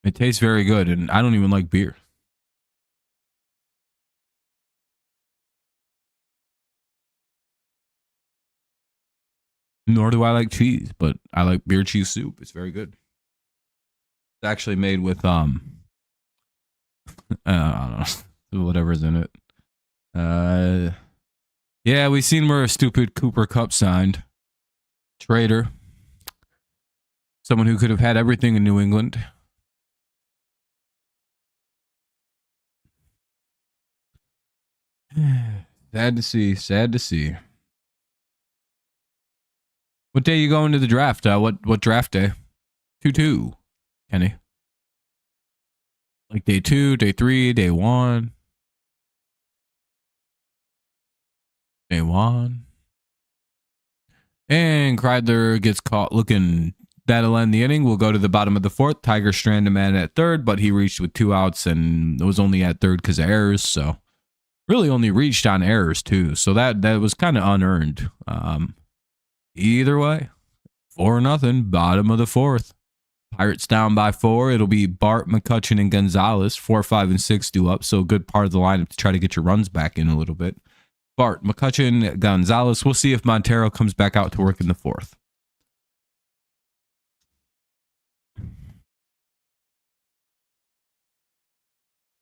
A: It tastes very good, and I don't even like beer. Nor do I like cheese, but I like beer cheese soup. It's very good. It's actually made with I don't know, whatever's in it. Yeah, we seen where a stupid Cooper Cup signed. Traitor. Someone who could have had everything in New England. Sad to see. Sad to see. What day you going to the draft? What draft day? 2-2, Kenny. Like day 2, day 3, day 1. Day 1. And Kreidler gets caught looking. That'll end the inning. We'll go to the bottom of the 4th. Tiger stranded a man at third, but he reached with 2 outs and was only at third because of errors. So really only reached on errors too. So that was kind of unearned. Either way, 4-0, bottom of the 4th. Pirates down by 4. It'll be Bart, McCutchen, and Gonzalez. 4, 5, and 6 due up. So a good part of the lineup to try to get your runs back in a little bit. Bart, McCutchen, Gonzalez. We'll see if Montero comes back out to work in the 4th.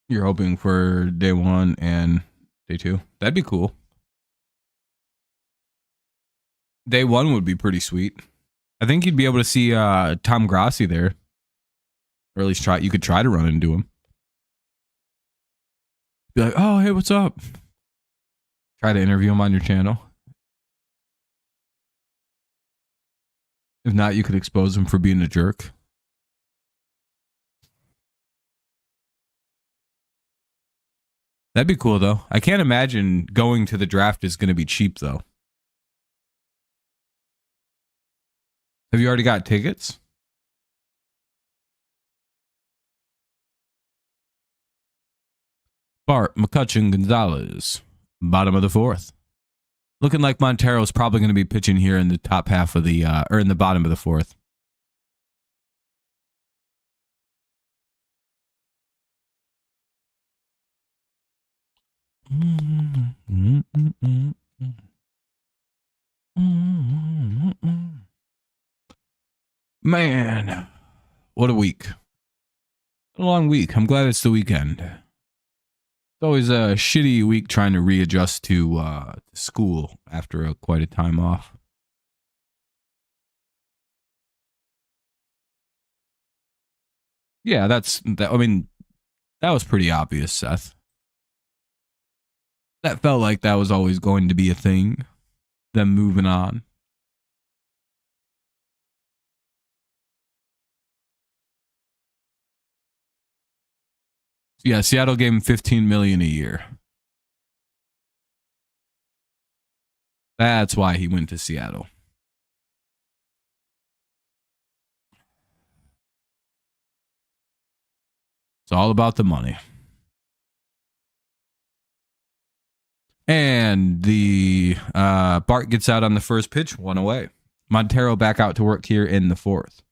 A: You're hoping for day 1 and day 2. That'd be cool. Day 1 would be pretty sweet. I think you'd be able to see Tom Grassi there. Or at least you could try to run into him. Be like, oh, hey, what's up? Try to interview him on your channel. If not, you could expose him for being a jerk. That'd be cool, though. I can't imagine going to the draft is going to be cheap, though. Have you already got tickets? Bart, McCutchen, Gonzalez. Bottom of the 4th. Looking like Montero's probably going to be pitching here in the top half of the, or in the bottom of the 4th. Man, what a week. A long week. I'm glad it's the weekend. It's always a shitty week trying to readjust to school after quite a time off. Yeah, I mean, that was pretty obvious, Seth. That felt like that was always going to be a thing. Them moving on. Yeah, Seattle gave him $15 million a year. That's why he went to Seattle. It's all about the money. And the Bart gets out on the first pitch, 1 away. Montero back out to work here in the 4th.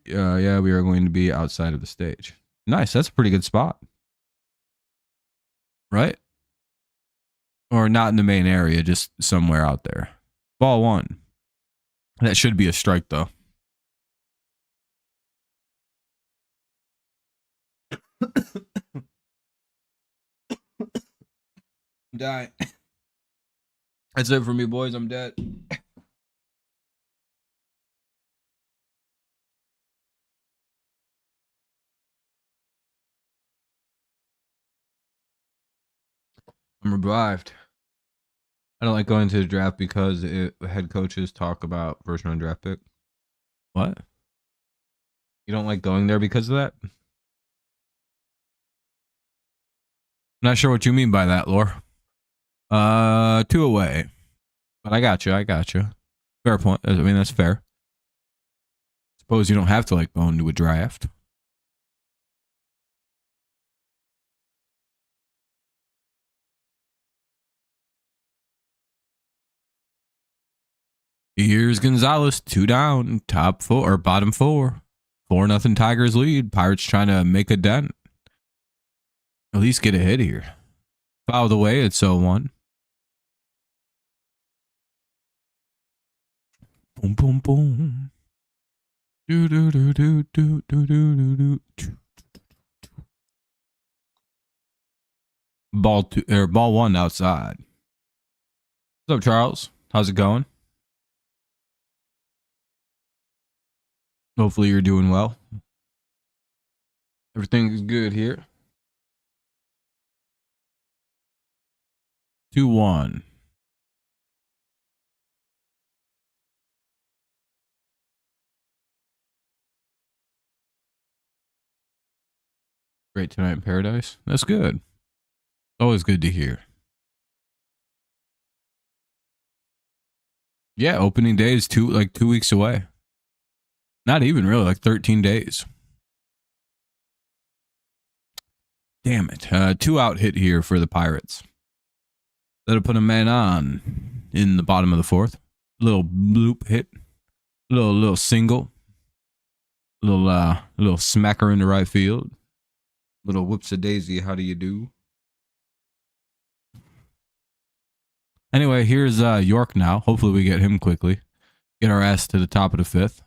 A: Yeah, we are going to be outside of the stage. Nice, that's a pretty good spot. Right? Or not in the main area, just somewhere out there. Ball 1. That should be a strike, though. I'm dying. That's it for me, boys. I'm dead. I'm revived. I don't like going to the draft because head coaches talk about first round draft pick. What? You don't like going there because of that? Not sure what you mean by that, Lore. 2 away. But I got you. I got you. Fair point. I mean, that's fair. Suppose you don't have to like going to a draft. Here's Gonzalez, 2 down, top 4 or bottom 4. 4-0 Tigers lead. Pirates trying to make a dent. At least get a hit here. Foul the way, it's 0-1. Boom, boom, boom. Do, do, do, do, do, do, do, do, do. Ball 1 outside. What's up, Charles? How's it going? Hopefully you're doing well. Everything's good here. 2-1. Great tonight in paradise. That's good. Always good to hear. Yeah, opening day is 2 weeks away. Not even really, like 13 days. Damn it. 2 out hit here for the Pirates. That'll put a man on in the bottom of the 4th. Little bloop hit. Little single. Little smacker in the right field. Little whoops a daisy. How do you do? Anyway, here's York now. Hopefully we get him quickly. Get our ass to the top of the 5th.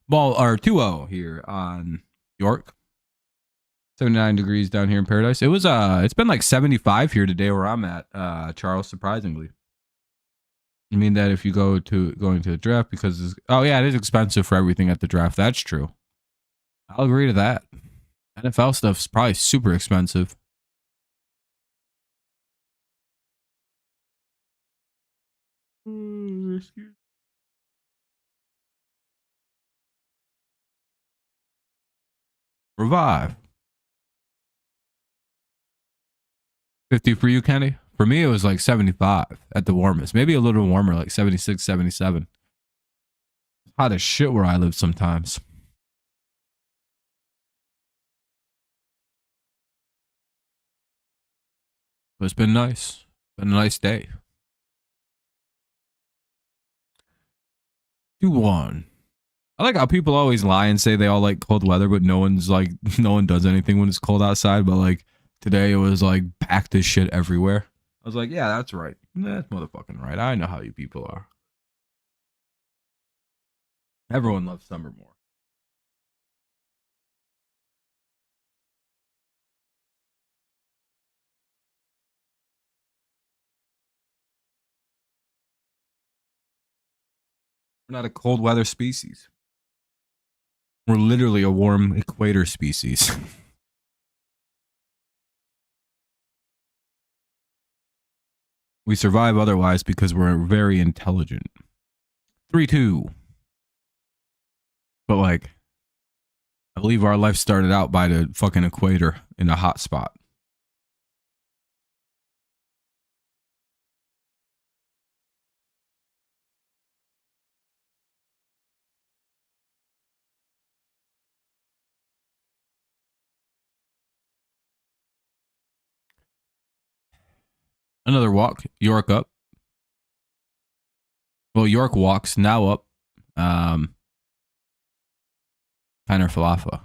A: Ball or 2-0 here on York. 79 degrees down here in paradise. It's been like 75 here today where I'm at, Charles, surprisingly. You mean that if you going to the draft because it is expensive for everything at the draft. That's true. I'll agree to that. NFL stuff's probably super expensive. Revive. 50 for you, Kenny? For me, it was like 75 at the warmest. Maybe a little warmer, like 76, 77. Hot as shit where I live sometimes. But it's been nice. Been a nice day. 2-1. I like how people always lie and say they all like cold weather, but no one does anything when it's cold outside. But like today, it was like packed as shit everywhere. I was like, yeah, that's right. That's motherfucking right. I know how you people are. Everyone loves summer more. We're not a cold weather species. We're literally a warm equator species. We survive otherwise because we're very intelligent. 3-2. But like, I believe our life started out by the fucking equator in a hot spot. Another walk. York up. Well, York walks now up. Kiner Falafa.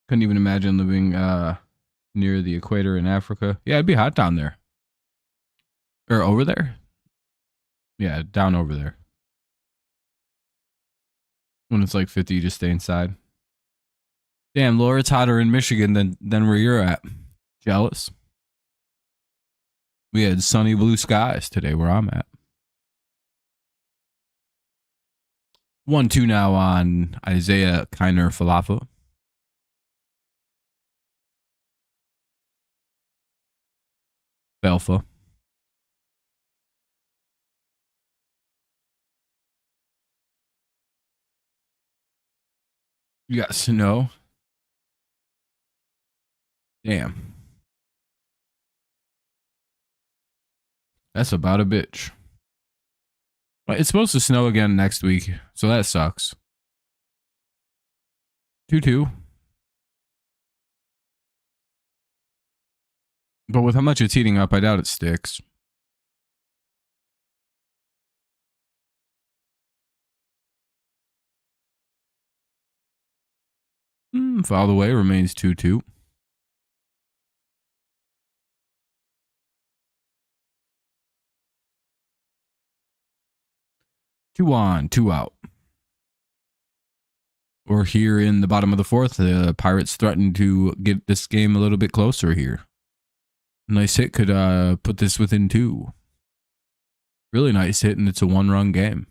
A: Couldn't even imagine living near the equator in Africa. Yeah, it'd be hot down there. Or over there? Yeah, down over there. When it's like 50, you just stay inside. Damn, Laura, it's hotter in Michigan than where you're at. Jealous? We had sunny blue skies today where I'm at. 1-2 now on Isaiah Kiner Falafa. Belfa. You got snow. Damn. That's about a bitch. It's supposed to snow again next week, so that sucks. 2-2. But with how much it's heating up, I doubt it sticks. Foul away remains 2-2. Two on, two out. We're here in the bottom of the fourth. The Pirates threaten to get this game a little bit closer here. Nice hit could put this within 2. Really nice hit, and it's a 1-run game.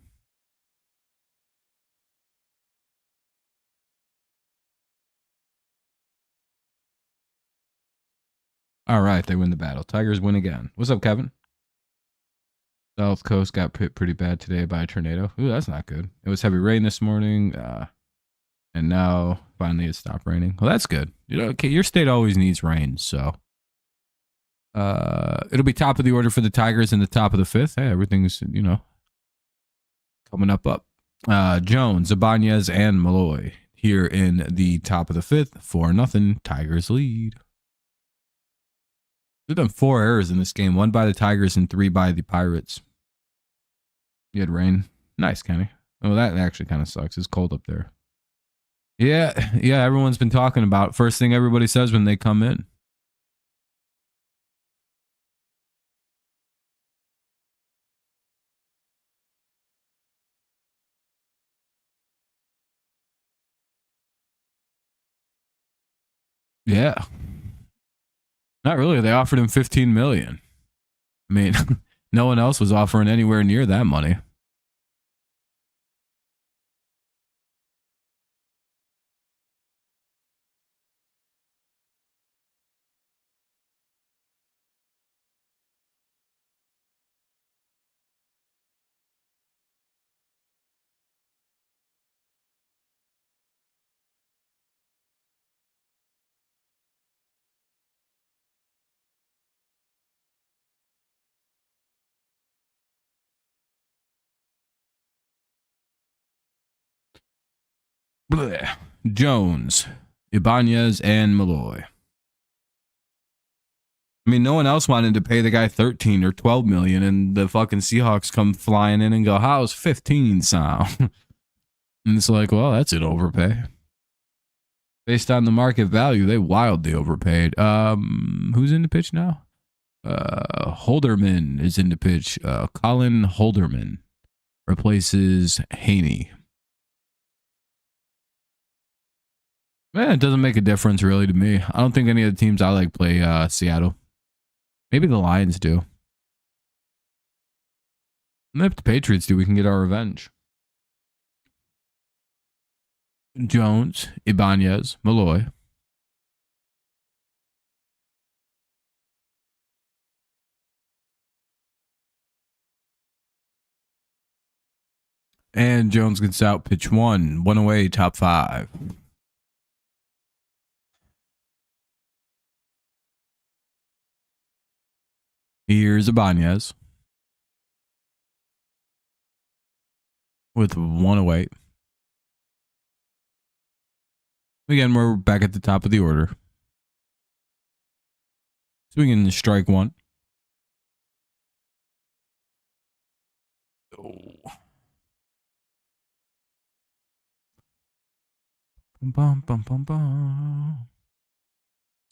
A: All right, they win the battle. Tigers win again. What's up, Kevin? South Coast got hit pretty bad today by a tornado. Ooh, that's not good. It was heavy rain this morning, and now finally it stopped raining. Well, that's good. You know, okay, your state always needs rain, so it'll be top of the order for the Tigers in the top of the 5th. Hey, everything's coming up. Jones, Ibanez, and Malloy here in the top of the 5th. 4-0. Tigers lead. They've done 4 errors in this game, 1 by the Tigers and 3 by the Pirates. You had rain. Nice, Kenny. Oh, that actually kind of sucks. It's cold up there. Yeah, everyone's been talking about it. First thing everybody says when they come in. Yeah. Not really. They offered him $15 million. I mean, no one else was offering anywhere near that money. Blech. Jones, Ibanez, and Malloy. I mean, no one else wanted to pay the guy 13 or 12 million, and the fucking Seahawks come flying in and go, "How's 15 sound?" And it's like, well, that's an overpay. Based on the market value, they wildly overpaid. Who's in the pitch now? Holderman is in the pitch. Colin Holderman replaces Haney. Man, it doesn't make a difference really to me. I don't think any of the teams I like play Seattle. Maybe the Lions do. And if the Patriots do, we can get our revenge. Jones, Ibanez, Malloy. And Jones gets out. Pitch one away, top 5. Here's Ibanez with 1 away. Again, we're back at the top of the order. Swinging strike 1. Oh. Bum, bum, bum, bum.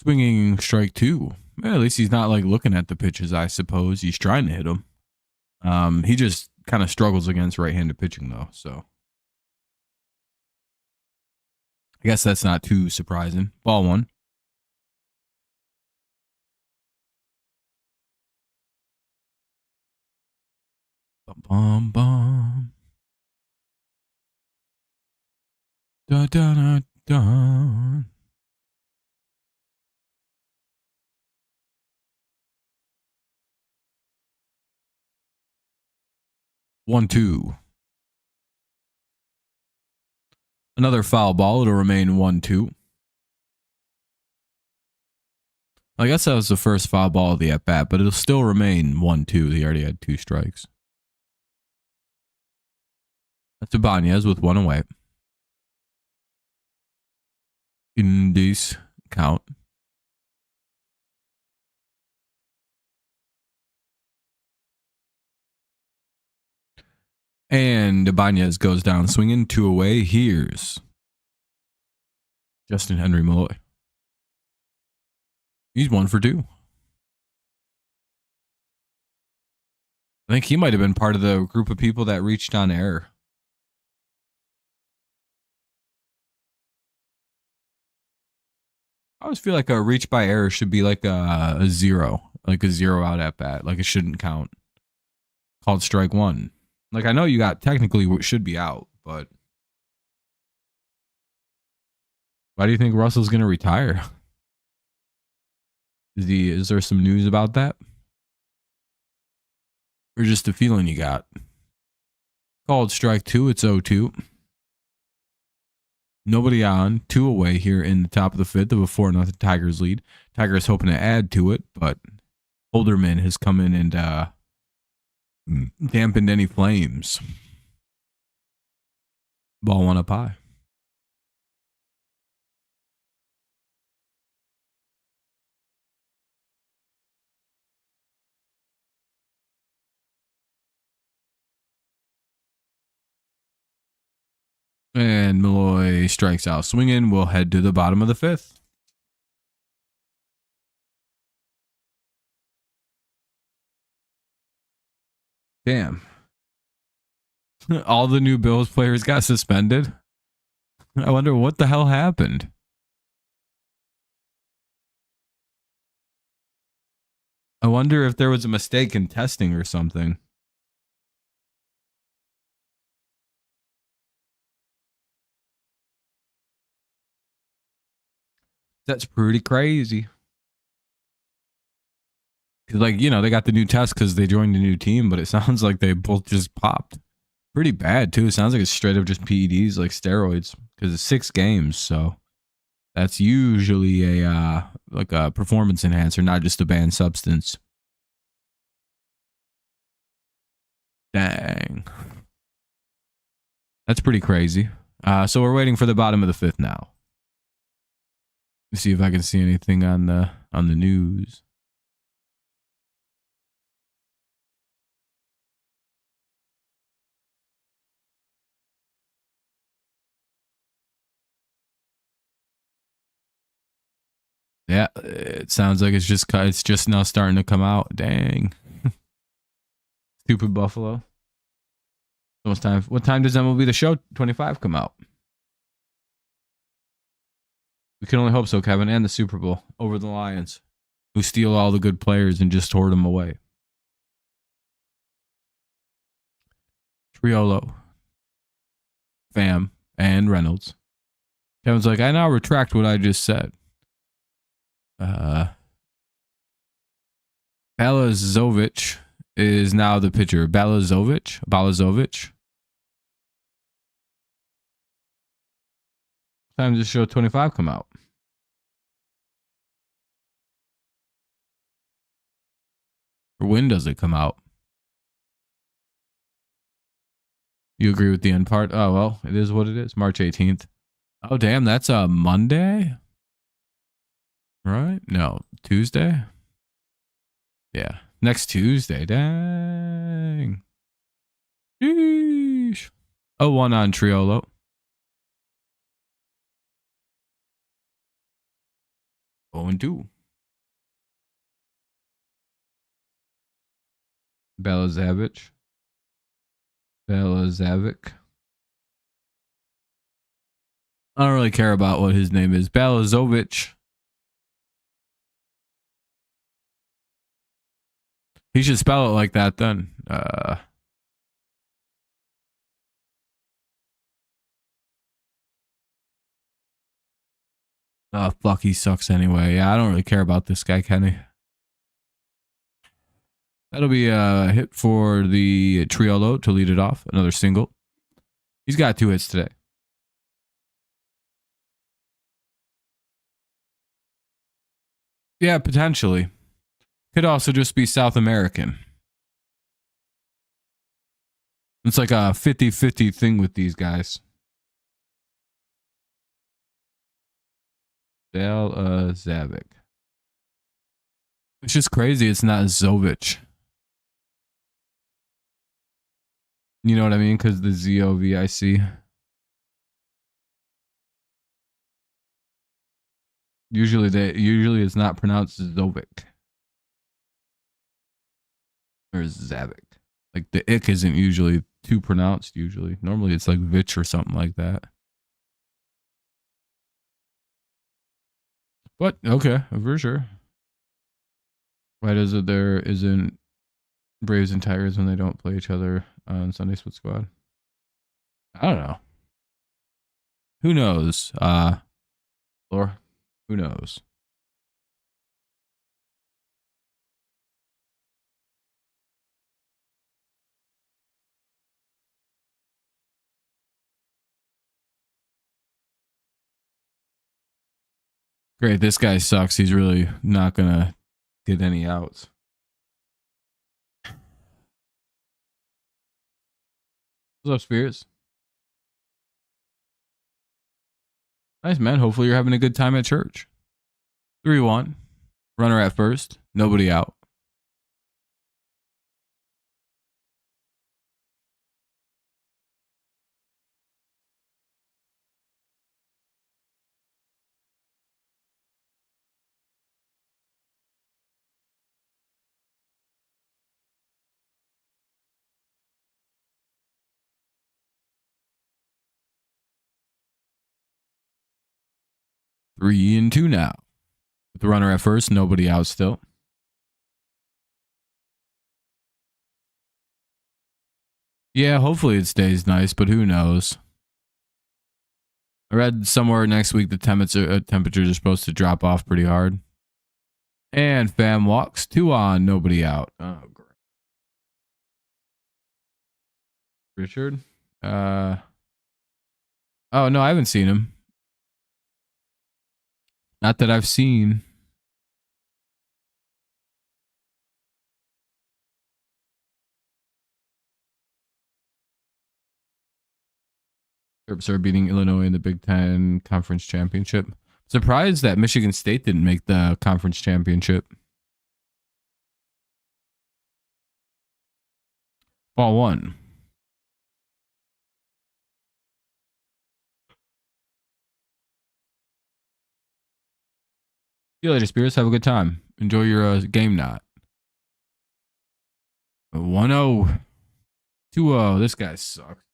A: Swinging strike 2. Well, at least he's not like looking at the pitches, I suppose. He's trying to hit them. He just kind of struggles against right-handed pitching, though. So I guess that's not too surprising. Ball 1. Bum, bum, bum. Da, da, da, da. One, 2. Another foul ball. It'll remain 1-2. I guess that was the first foul ball of the at bat, but it'll still remain 1-2. He already had 2 strikes. That's Ibanez with 1 away. Indies count. And Ibanez goes down swinging 2 away. Here's Justin Henry Malloy. He's 1 for 2. I think he might have been part of the group of people that reached on error. I always feel like a reach by error should be like a 0, like a 0 out at bat. Like it shouldn't count. Called strike 1. Like I know you got technically what should be out, but why do you think Russell's going to retire? Is there some news about that? Or just a feeling you got? Called strike 2. It's 0-2. Nobody on. 2 away here in the top of the 5th of a 4-0 Tigers lead. Tigers hoping to add to it, but Holderman has come in and dampened any flames. Ball 1 up high. And Malloy strikes out swinging. We'll head to the bottom of the 5th. Damn. All the new Bills players got suspended. I wonder what the hell happened. I wonder if there was a mistake in testing or something. That's pretty crazy. Like, you know, they got the new test because they joined a new team, but it sounds like they both just popped. Pretty bad, too. It sounds like it's straight up just PEDs, like steroids, because it's 6 games. So that's usually a like a performance enhancer, not just a banned substance. Dang. That's pretty crazy. So we're waiting for the bottom of the 5th now. Let's see if I can see anything on the news. Yeah, it sounds like it's just now starting to come out. Dang. Stupid Buffalo. What time does MLB The Show 25 come out? We can only hope so, Kevin. And the Super Bowl over the Lions, who steal all the good players and just hoard them away. Triolo, Pham, and Reynolds. Kevin's like, I now retract what I just said. Balazovic is now the pitcher. Balazovic. Time does show 25 come out? Or when does it come out? You agree with the end part? Oh, well, it is what it is. March 18th. Oh, damn, that's a Monday? Right? No, Tuesday? Yeah, next Tuesday. Dang. Sheesh. 0-1 on Triolo. Oh, and 2. Belazovic. Belazovic. I don't really care about what his name is. Belazovic. He should spell it like that then. Oh, fuck, he sucks anyway. Yeah, I don't really care about this guy, Kenny. That'll be a hit for the Triolo to lead it off. Another single. He's got 2 hits today. Yeah, potentially. Could also just be South American. It's like a 50-50 thing with these guys. Belazovic. It's just crazy. It's not Zovic. You know what I mean? Because the Zovic. Usually it's not pronounced Zovic or Zavic. Like the ick isn't usually too pronounced. Normally it's like Vich or something like that. But okay, for sure. Why does it there isn't Braves and Tigers when they don't play each other on Sunday Split Squad? I don't know. Who knows? Laura, who knows? Great, this guy sucks. He's really not gonna get any outs. What's up, Spirits? Nice, man. Hopefully you're having a good time at church. 3-1. Runner at first. Nobody out. Three and 2 now. With the runner at first, nobody out still. Yeah, hopefully it stays nice, but who knows? I read somewhere next week the temperatures are supposed to drop off pretty hard. And fam walks 2 on, nobody out. Oh, great. Richard? Oh, no, I haven't seen him. Not that I've seen. Terps are beating Illinois in the Big Ten Conference Championship. Surprised that Michigan State didn't make the conference championship. Ball 1. See you later, Spears. Have a good time. Enjoy your game knot. 1-0. 2-0. This guy sucks.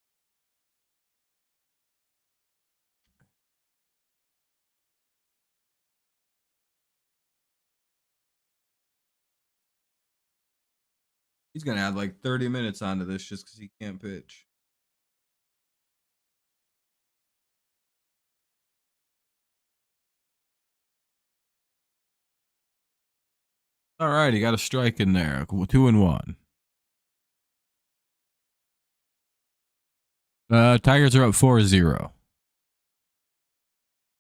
A: He's going to add like 30 minutes onto this just because he can't pitch. All right, he got a strike in there. 2-1. Tigers are up 4-0.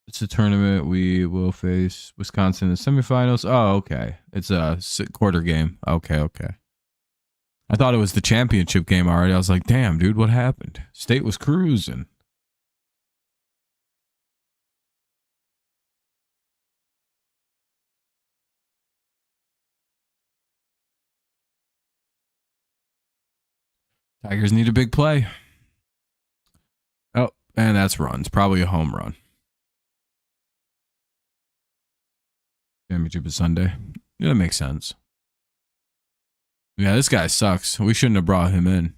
A: It's a tournament. We will face Wisconsin in the semifinals. Oh, okay. It's a quarter game. Okay, okay. I thought it was the championship game already. I was like, damn, dude, what happened? State was cruising. Tigers need a big play. Oh, and that's runs. Probably a home run. Championship is Sunday. Yeah, that makes sense. Yeah, this guy sucks. We shouldn't have brought him in.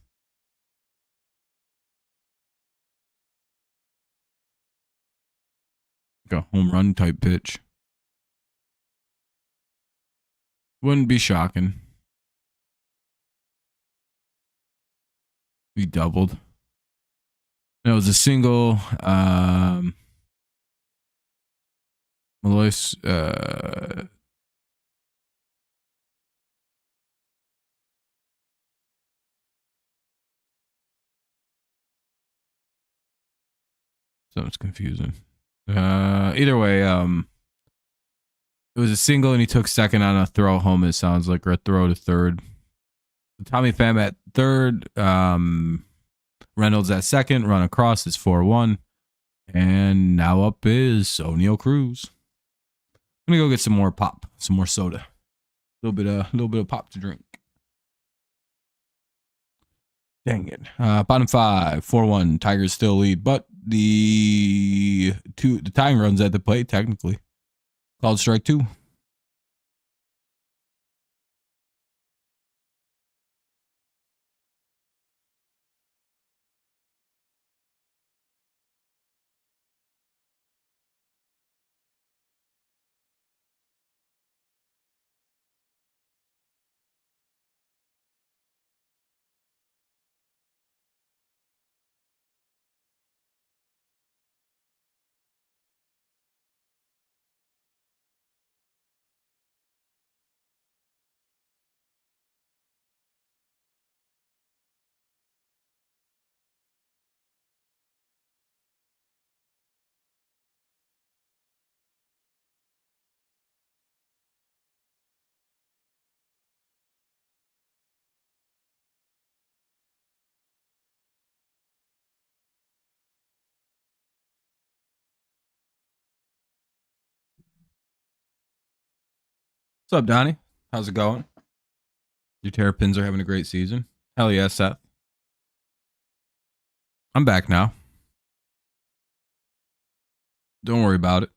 A: Like a home run type pitch. Wouldn't be shocking. We doubled. It was a single. Malois, something's confusing. Either way, it was a single and he took second on a throw home, it sounds like, or a throw to third. Tommy Pham at third. Reynolds at second. Run across is 4-1. And now up is O'Neal Cruz. I'm gonna go get some more pop, some more soda. A little bit of pop to drink. Dang it. Bottom five, 4-1. Tigers still lead, but the tying runs at the plate, technically. Called strike two. What's up, Donnie? How's it going? Your Terrapins are having a great season. Hell yeah, Seth. I'm back now. Don't worry about it.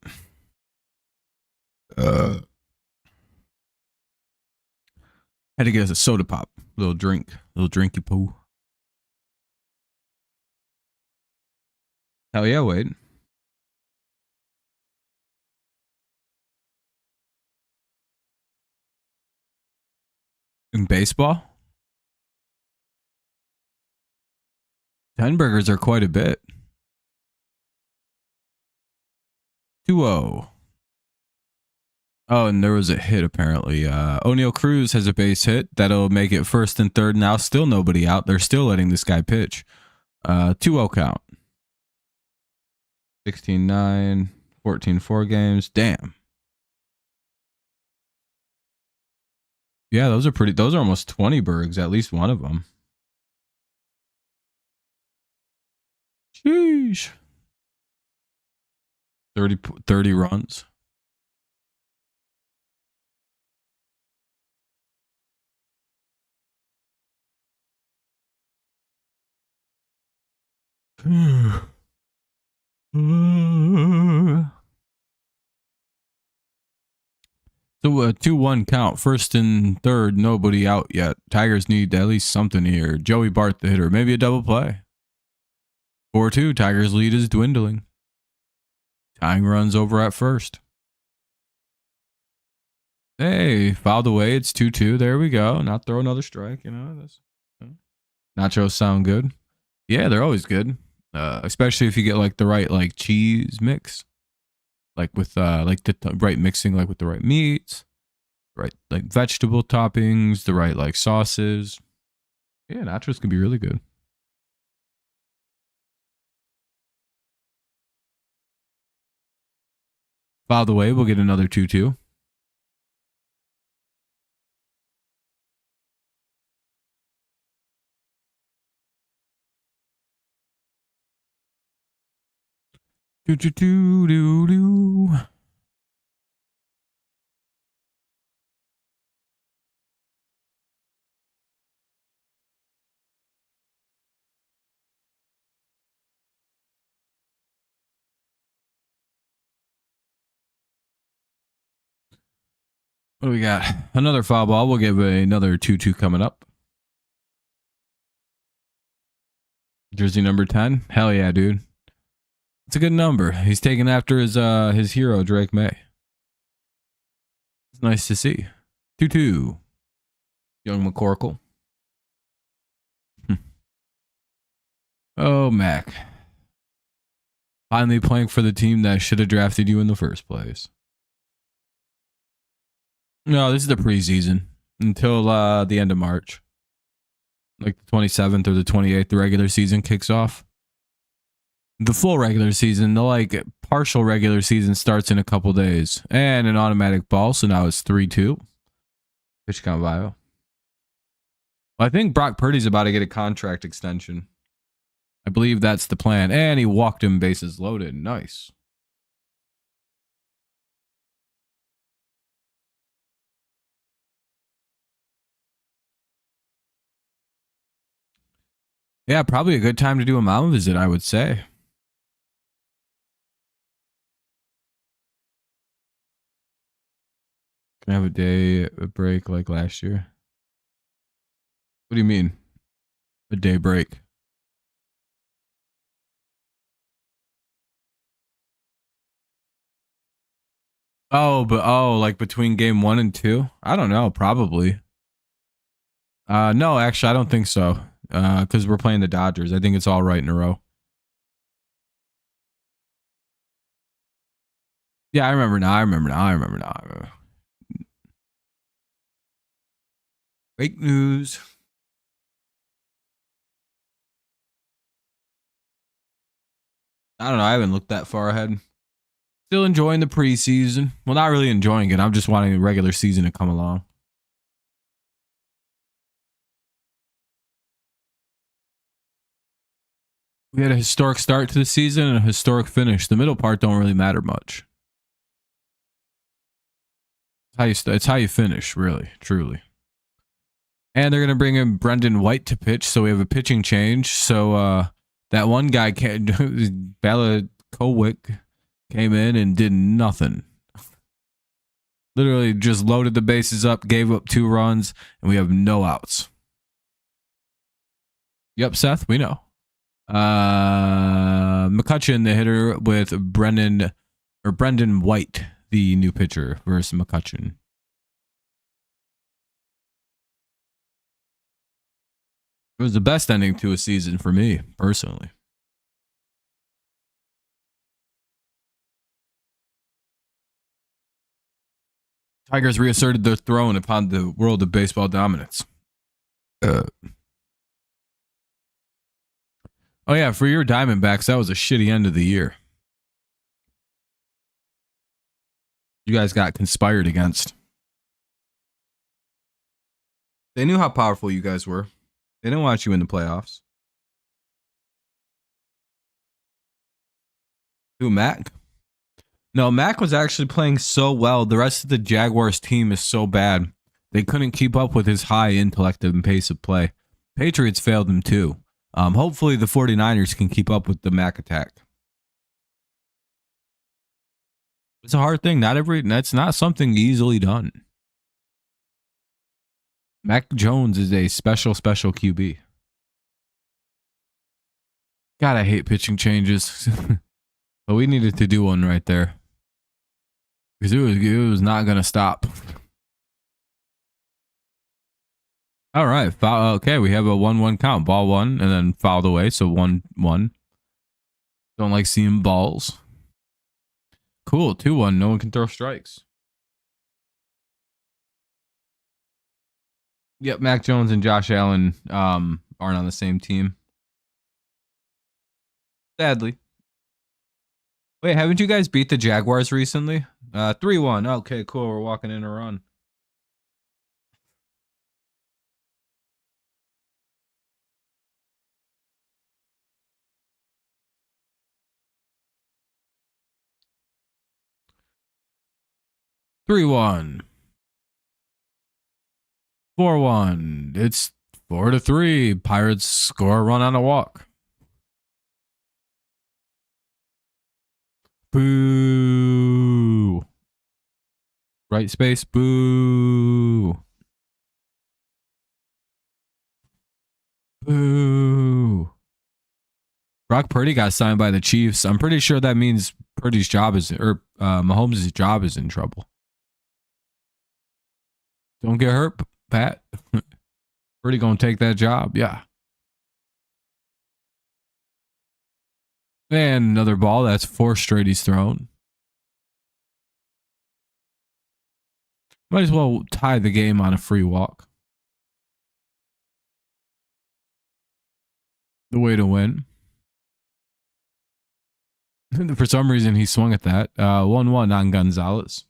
A: Had to get us a soda pop, little drinky poo. Hell yeah, Wade. In baseball, 10 burgers are quite a bit. 2-0. Oh, and there was a hit apparently. O'Neal Cruz has a base hit that'll make it first and third. Now still nobody out. They're still letting this guy pitch. 2-0 count. 16-9, 14-4 games. Damn. Yeah, those are almost 20 bergs, at least one of them. Sheesh. 30 runs. So a 2-1 count. First and third, nobody out yet. Tigers need at least something here. Joey Bart, the hitter. Maybe a double play. 4-2. Tigers lead is dwindling. Tying runs over at first. Hey, fouled away. It's 2-2. There we go. Not throw another strike. You know, nachos sound good. Yeah, they're always good. Especially if you get like the right like cheese mix. Like with like the right mixing, like with the right meats, right like vegetable toppings, the right like sauces. Yeah, nachos can be really good. By the way, we'll get another 2-2. Do. What do we got? Another foul ball. We'll give another 2-2 coming up. Jersey number 10. Hell yeah, dude. It's a good number. He's taken after his hero, Drake May. It's nice to see. 2-2. Young McCorkle. Oh, Mac. Finally playing for the team that should have drafted you in the first place. No, this is the preseason until the end of March. Like the 27th or the 28th, the regular season kicks off. The full regular season, the partial regular season starts in a couple days. And an automatic ball, so now it's 3-2. Pitch count bio. Well, I think Brock Purdy's about to get a contract extension. I believe that's the plan. And he walked him bases loaded. Nice. Yeah, probably a good time to do a mound visit, I would say. Can I have a break like last year? What do you mean? A day break? Like between game 1 and 2? I don't know, probably. No, actually, I don't think so. Because we're playing the Dodgers. I think it's all right in a row. Yeah, I remember now. Fake news. I don't know. I haven't looked that far ahead. Still enjoying the preseason. Well, not really enjoying it. I'm just wanting the regular season to come along. We had a historic start to the season and a historic finish. The middle part don't really matter much. It's how you finish, really, truly. And they're going to bring in Brendan White to pitch, so we have a pitching change. So that one guy, Bala Kowick, came in and did nothing. Literally just loaded the bases up, gave up 2 runs, and we have no outs. Yep, Seth, we know. McCutcheon, the hitter, with Brendan White, the new pitcher, versus McCutcheon. It was the best ending to a season for me, personally. Tigers reasserted their throne upon the world of baseball dominance. Oh, yeah, for your Diamondbacks, that was a shitty end of the year. You guys got conspired against. They knew how powerful you guys were. They didn't want you in the playoffs. Who, Mac? No, Mac was actually playing so well. The rest of the Jaguars team is so bad. They couldn't keep up with his high intellect and pace of play. Patriots failed him too. Hopefully the 49ers can keep up with the Mac attack. It's a hard thing. That's not something easily done. Mac Jones is a special QB. God, I hate pitching changes. But we needed to do one right there. Because it was not going to stop. All right. Okay, we have a 1-1 count. Ball 1 and then fouled away. So 1-1. Don't like seeing balls. Cool. 2-1. No one can throw strikes. Yep, Mac Jones and Josh Allen aren't on the same team. Sadly. Wait, haven't you guys beat the Jaguars recently? 3-1. Okay, cool. We're walking in a run. Three one. 4-1. It's 4-3. Pirates score a run on a walk. Boo. Right space. Boo. Boo. Brock Purdy got signed by the Chiefs. I'm pretty sure that means Purdy's job is, or Mahomes' job is in trouble. Don't get hurt, Pat. Purdy gonna take that job. Yeah. And another ball. That's 4 straight he's thrown. Might as well tie the game on a free walk. The way to win. For some reason, he swung at that. 1-1 on Gonzalez.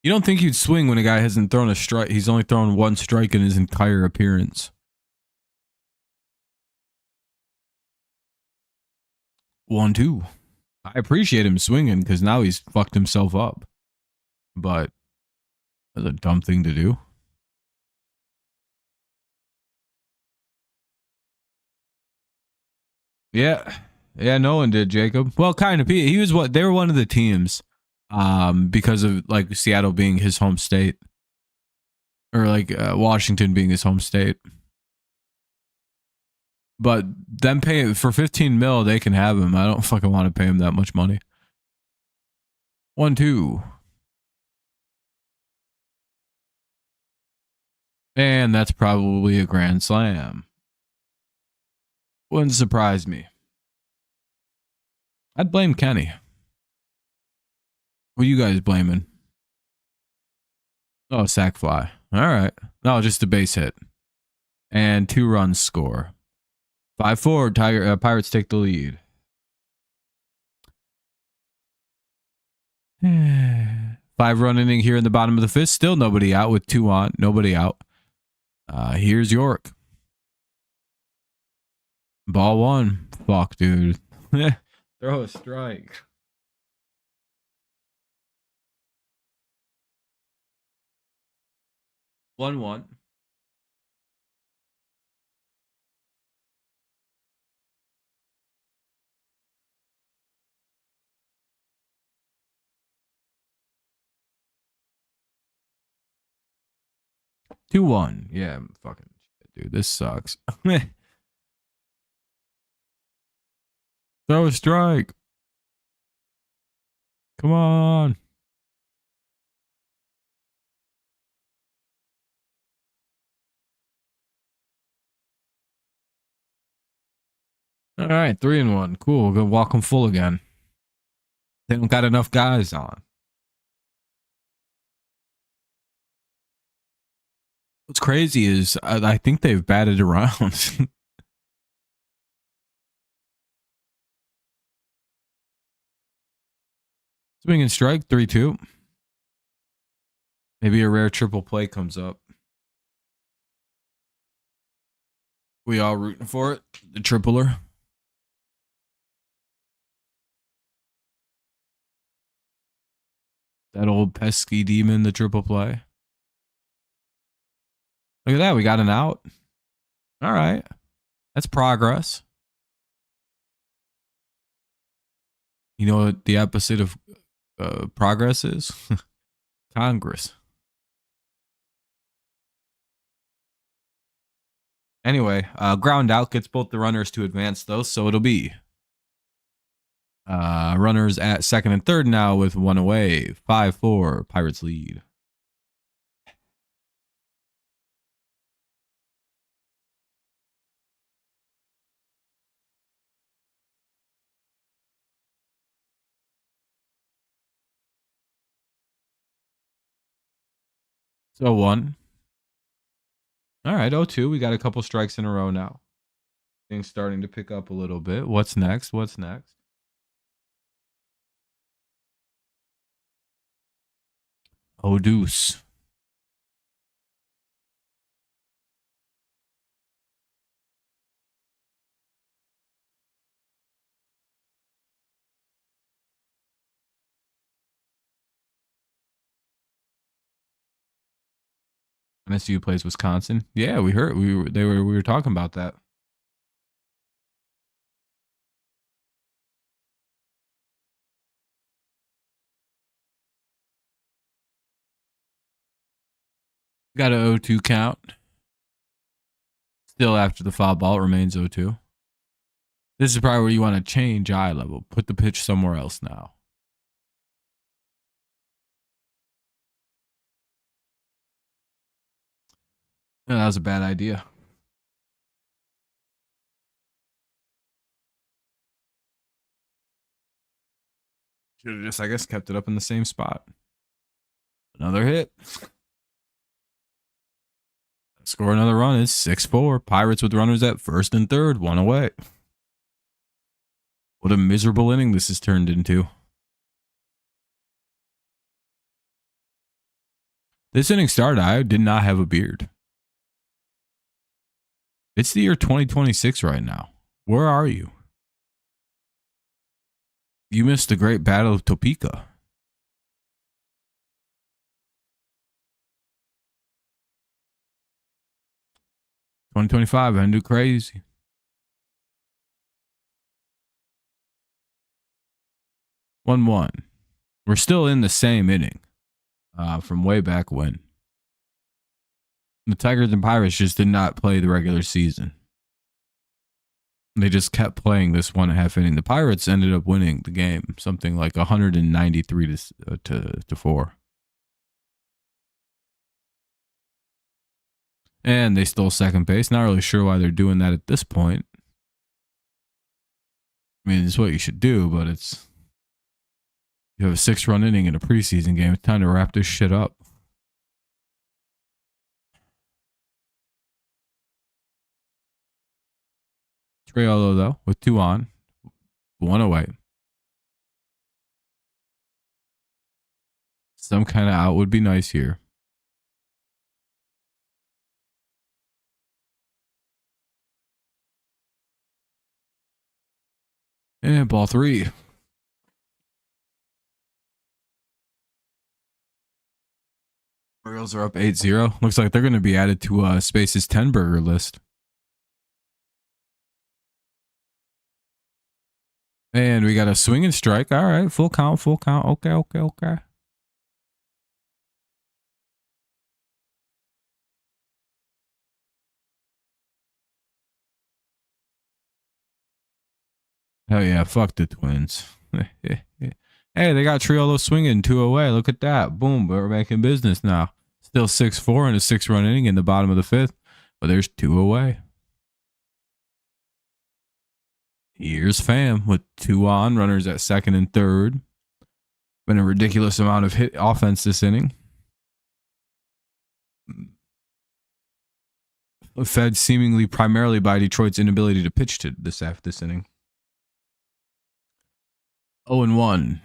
A: You don't think he'd swing when a guy hasn't thrown a strike? He's only thrown 1 strike in his entire appearance. 1-2. I appreciate him swinging because now he's fucked himself up. But that's a dumb thing to do. Yeah. Yeah, no one did, Jacob. Well, kind of. He was what they were one of the teams, because of like Seattle being his home state, or like Washington being his home state. But them paying for 15 mil, they can have him. I don't fucking want to pay him that much money. 1-2. And that's probably a grand slam. Wouldn't surprise me. I'd blame Kenny. What are you guys blaming? Oh, sack fly. All right. No, just a base hit. And 2 runs score. 5-4. Pirates take the lead. 5-run inning here in the bottom of the 5th. Still nobody out with 2 on. Nobody out. Here's York. Ball 1. Fuck, dude. Throw a strike. One. 2-1. Yeah, fucking shit, dude. This sucks. Throw a strike. Come on. All right, 3-1. Cool. Go walk them full again. They don't got enough guys on. What's crazy is I think they've batted around. Swing and strike, 3-2. Maybe a rare triple play comes up. We all rooting for it. The tripler. That old pesky demon, the triple play. Look at that. We got an out. All right. That's progress. You know what the opposite of progress is? Congress. Anyway, ground out gets both the runners to advance, though, so it'll be runners at second and third now with 1 away. 5-4. Pirates lead. So 1. All right, 0-2. We got a couple strikes in a row now. Things starting to pick up a little bit. What's next? Oh, deuce. MSU plays Wisconsin. Yeah, we heard we were talking about that. Got an 0-2 count. Still after the foul ball, it remains 0-2. This is probably where you want to change eye level. Put the pitch somewhere else now. Yeah, that was a bad idea. Should have just, I guess, kept it up in the same spot. Another hit. Score another run is 6-4. Pirates with runners at first and third, one away. What a miserable inning this has turned into. This inning started, I did not have a beard. It's the year 2026 right now. Where are you? You missed the great Battle of Topeka. $2025, I do crazy. 1-1. We're still in the same inning from way back when. The Tigers and Pirates just did not play the regular season. They just kept playing this 1.5 inning. The Pirates ended up winning the game, something like 193 to 4. And they stole second base. Not really sure why they're doing that at this point. I mean, it's what you should do, but it's... You have a 6-run inning in a preseason game. It's time to wrap this shit up. Triolo, though, with 2 on, 1 away. Some kind of out would be nice here. And ball 3. Orioles are up 8-0. Looks like they're going to be added to Space's 10-burger list. And we got a swing and strike. All right, full count. Okay. Hell yeah, fuck the Twins. Hey, they got Triolo swinging 2 away. Look at that. Boom, we're making business now. Still 6-4 in a 6-run inning in the bottom of the 5th, but there's 2 away. Here's Pham with 2 on, runners at second and third. Been a ridiculous amount of hit offense this inning. Fed seemingly primarily by Detroit's inability to pitch to this inning. 0-1.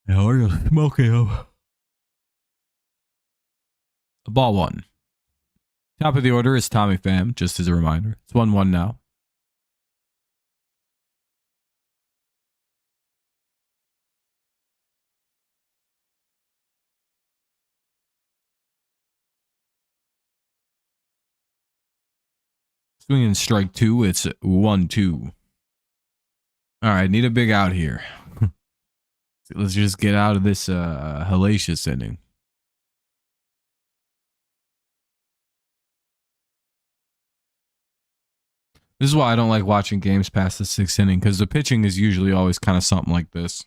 A: How are you smoking? Ball 1. Top of the order is Tommy Pham, just as a reminder. It's 1-1 now. Swinging strike 2, it's 1-2. All right, need a big out here. Let's just get out of this hellacious inning. This is why I don't like watching games past the 6th inning, because the pitching is usually always kind of something like this.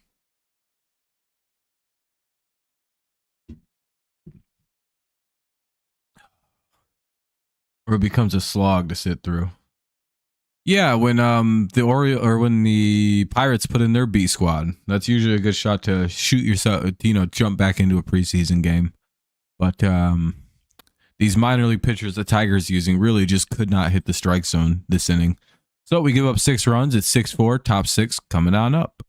A: Or it becomes a slog to sit through. Yeah, when when the Pirates put in their B squad, that's usually a good shot to shoot yourself, jump back into a preseason game. But these minor league pitchers the Tigers using really just could not hit the strike zone this inning. So we give up 6 runs. It's 6-4, top 6 coming on up.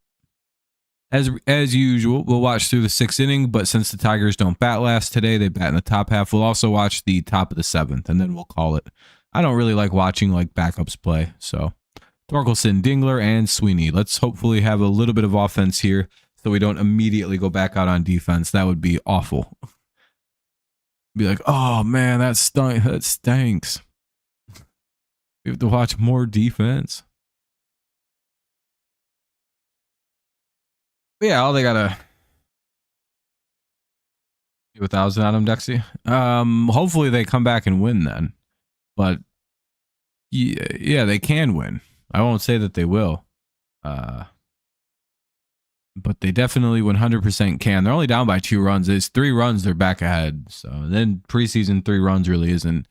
A: As usual, we'll watch through the 6th inning, but since the Tigers don't bat last today, they bat in the top half. We'll also watch the top of the 7th, and then we'll call it. I don't really like watching like backups play, so Torkelson, Dingler, and Sweeney. Let's hopefully have a little bit of offense here so we don't immediately go back out on defense. That would be awful. Be like, oh man, that stinks. We have to watch more defense. But yeah, all they gotta do 1,000 on them, Dexy. Hopefully they come back and win then. But yeah, they can win. I won't say that they will. But they definitely 100% can. They're only down by 2 runs. It's 3 runs, they're back ahead. So then preseason 3 runs really isn't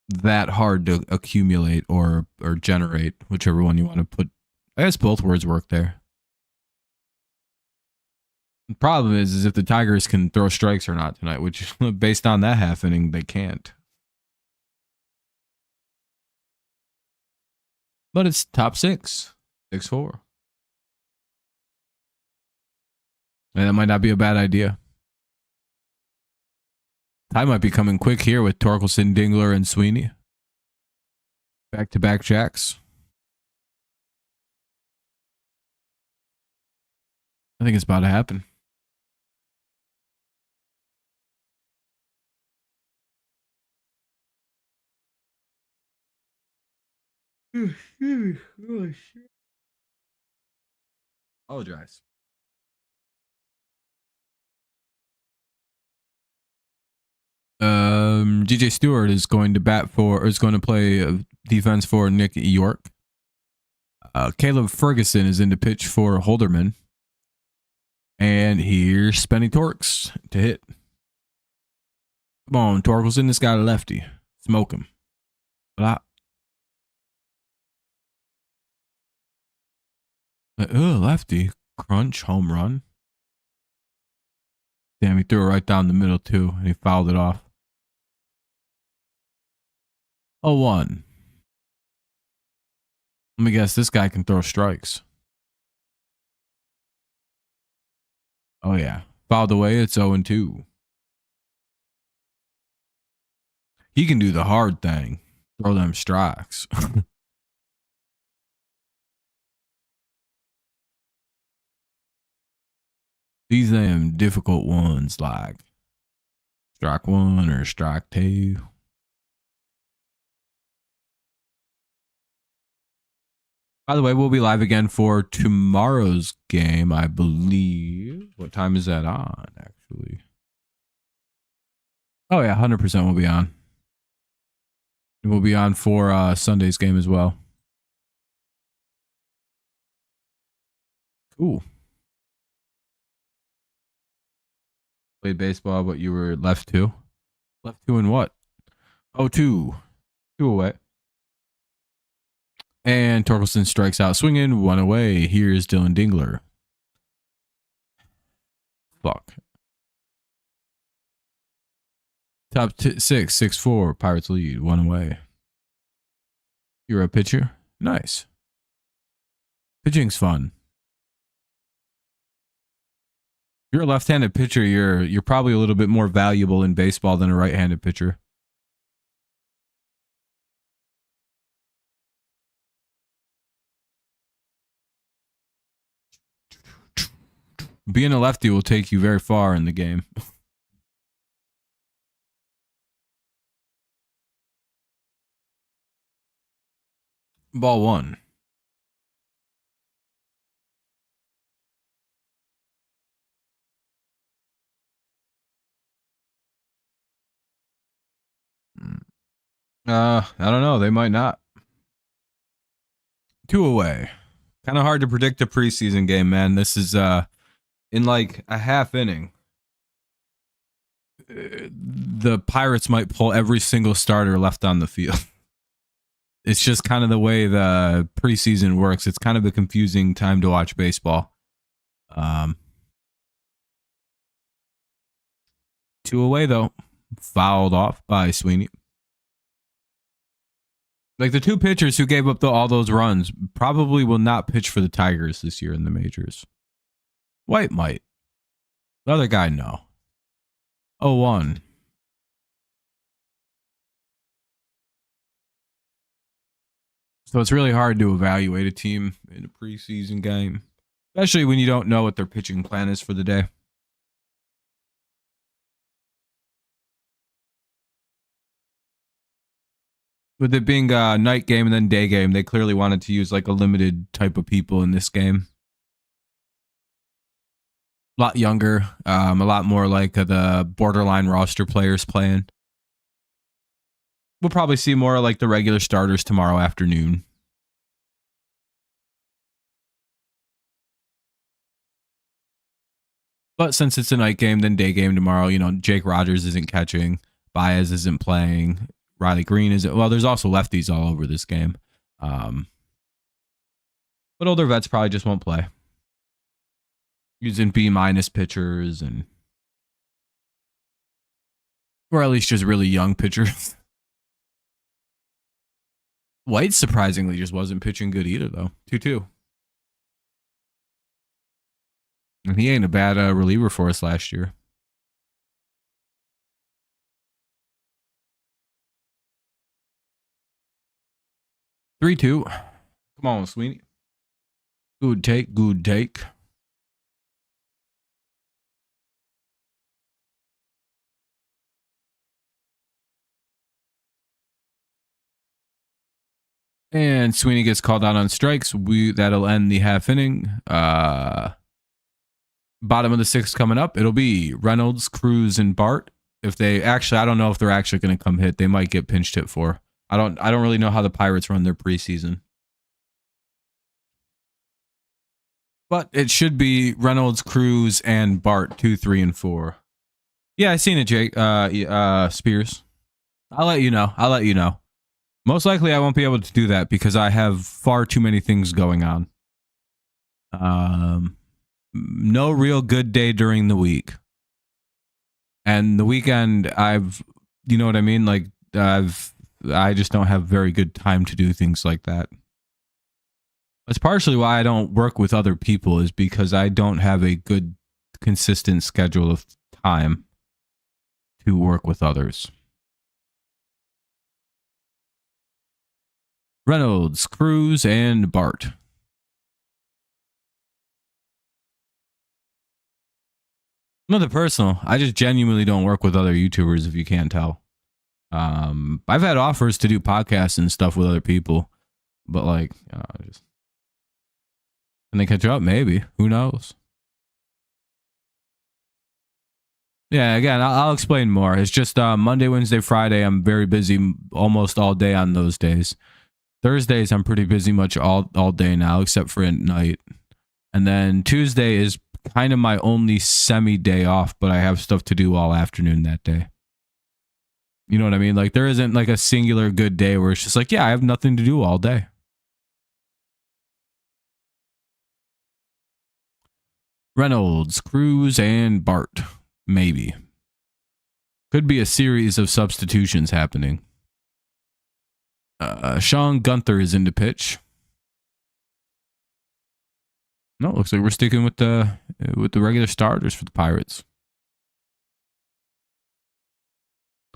A: that hard to accumulate or generate, whichever one you want to put. I guess both words work there. The problem is if the Tigers can throw strikes or not tonight, which based on that half inning, they can't. But it's top 6, 6-4. And that might not be a bad idea. I might be coming quick here with Torkelson, Dingler, and Sweeney. Back-to-back jacks. I think it's about to happen. Oh, shit. Apologize. DJ Stewart is going to play defense for Nick York. Caleb Ferguson is in to pitch for Holderman. And here's Spenny Torks to hit. Come on, Torkelson. This guy lefty. Smoke him. Blah. Lefty. Crunch. Home run. Damn, he threw it right down the middle, too. And he fouled it off. 0-1. Let me guess. This guy can throw strikes. Oh, yeah. Fouled away. It's 0-2. He can do the hard thing. Throw them strikes. These damn difficult ones like strike 1 or strike 2. By the way, we'll be live again for tomorrow's game, I believe. What time is that on, actually? Oh, yeah, 100% we'll be on. We'll be on for Sunday's game as well. Cool. Played baseball, but you were left 2. Left 2 in what? Oh, 2. 2 away. And Torkelson strikes out swinging, 1 away. Here's Dylan Dingler. Fuck. Top 6, 6-4. Pirates lead, 1 away. You're a pitcher? Nice. Pitching's fun. If you're a left-handed pitcher, you're probably a little bit more valuable in baseball than a right-handed pitcher. Being a lefty will take you very far in the game. Ball 1. I don't know. They might not. 2 away. Kind of hard to predict a preseason game, man. This is in like a half inning. The Pirates might pull every single starter left on the field. It's just kind of the way the preseason works. It's kind of a confusing time to watch baseball. 2 away, though. Fouled off by Sweeney. Like the two pitchers who gave up all those runs probably will not pitch for the Tigers this year in the majors. White might. The other guy, no. 0-1. So it's really hard to evaluate a team in a preseason game, especially when you don't know what their pitching plan is for the day. With it being a night game and then day game, they clearly wanted to use like a limited type of people in this game. A lot younger, a lot more like the borderline roster players playing. We'll probably see more like the regular starters tomorrow afternoon. But since it's a night game, then day game tomorrow, you know, Jake Rogers isn't catching. Baez isn't playing. Riley Green isn't. Well, there's also lefties all over this game. But older vets probably just won't play. Using B- pitchers or at least just really young pitchers. White surprisingly just wasn't pitching good either, though. 2-2. And he ain't a bad reliever for us last year. 3-2. Come on, Sweeney. Good take, good take. And Sweeney gets called out on strikes. That'll end the half inning. Bottom of the sixth coming up. It'll be Reynolds, Cruz, and Bart. If they actually, I don't know if they're actually going to come hit. They might get pinched hit for. I don't really know how the Pirates run their preseason. But it should be Reynolds, Cruz, and Bart 2, 3, and 4. Yeah, I seen it, Jake. Spears. I'll let you know. Most likely I won't be able to do that because I have far too many things going on. No real good day during the week. And the weekend you know what I mean? Like I just don't have very good time to do things like that. That's partially why I don't work with other people, is because I don't have a good consistent schedule of time to work with others. Reynolds, Cruz, and Bart. Nothing personal. I just genuinely don't work with other YouTubers, if you can't tell. I've had offers to do podcasts and stuff with other people, but like, just can they catch up? Maybe. Who knows? Yeah, again, I'll explain more. It's just Monday, Wednesday, Friday, I'm very busy almost all day on those days. Thursdays, I'm pretty busy much all day now, except for at night. And then Tuesday is kind of my only semi-day off, but I have stuff to do all afternoon that day. You know what I mean? Like, there isn't like a singular good day where it's just like, yeah, I have nothing to do all day. Reynolds, Cruz, and Bart. Maybe. Could be a series of substitutions happening. Sean Gunther is in to pitch. No, it looks like we're sticking with the regular starters for the Pirates.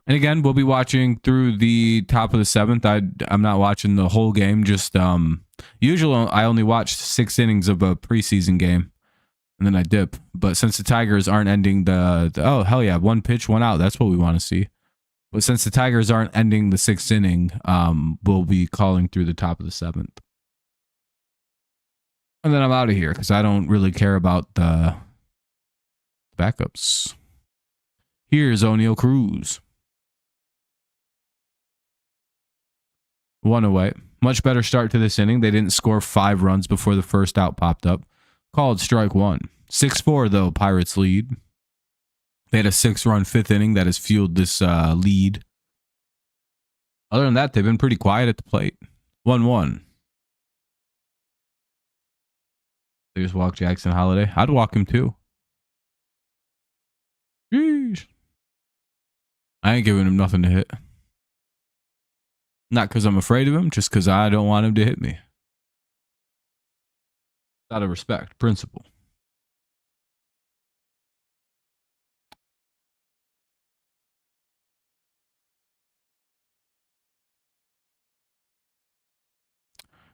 A: And again, we'll be watching through the top of the seventh. I'm not watching the whole game. Just usually I only watch 6 innings of a preseason game, and then I dip. But since the Tigers aren't ending the oh hell yeah, 1 pitch, 1 out. That's what we want to see. But since the Tigers aren't ending the 6th inning, we'll be calling through the top of the 7th. And then I'm out of here because I don't really care about the backups. Here's O'Neal Cruz. 1 away. Much better start to this inning. They didn't score 5 runs before the first out popped up. Called strike 1. 6-4 though, Pirates lead. They had a 6-run 5th inning that has fueled this lead. Other than that, they've been pretty quiet at the plate. 1-1. They just walk Jackson Holiday. I'd walk him too. Jeez. I ain't giving him nothing to hit. Not because I'm afraid of him, just because I don't want him to hit me. Out of respect, principle.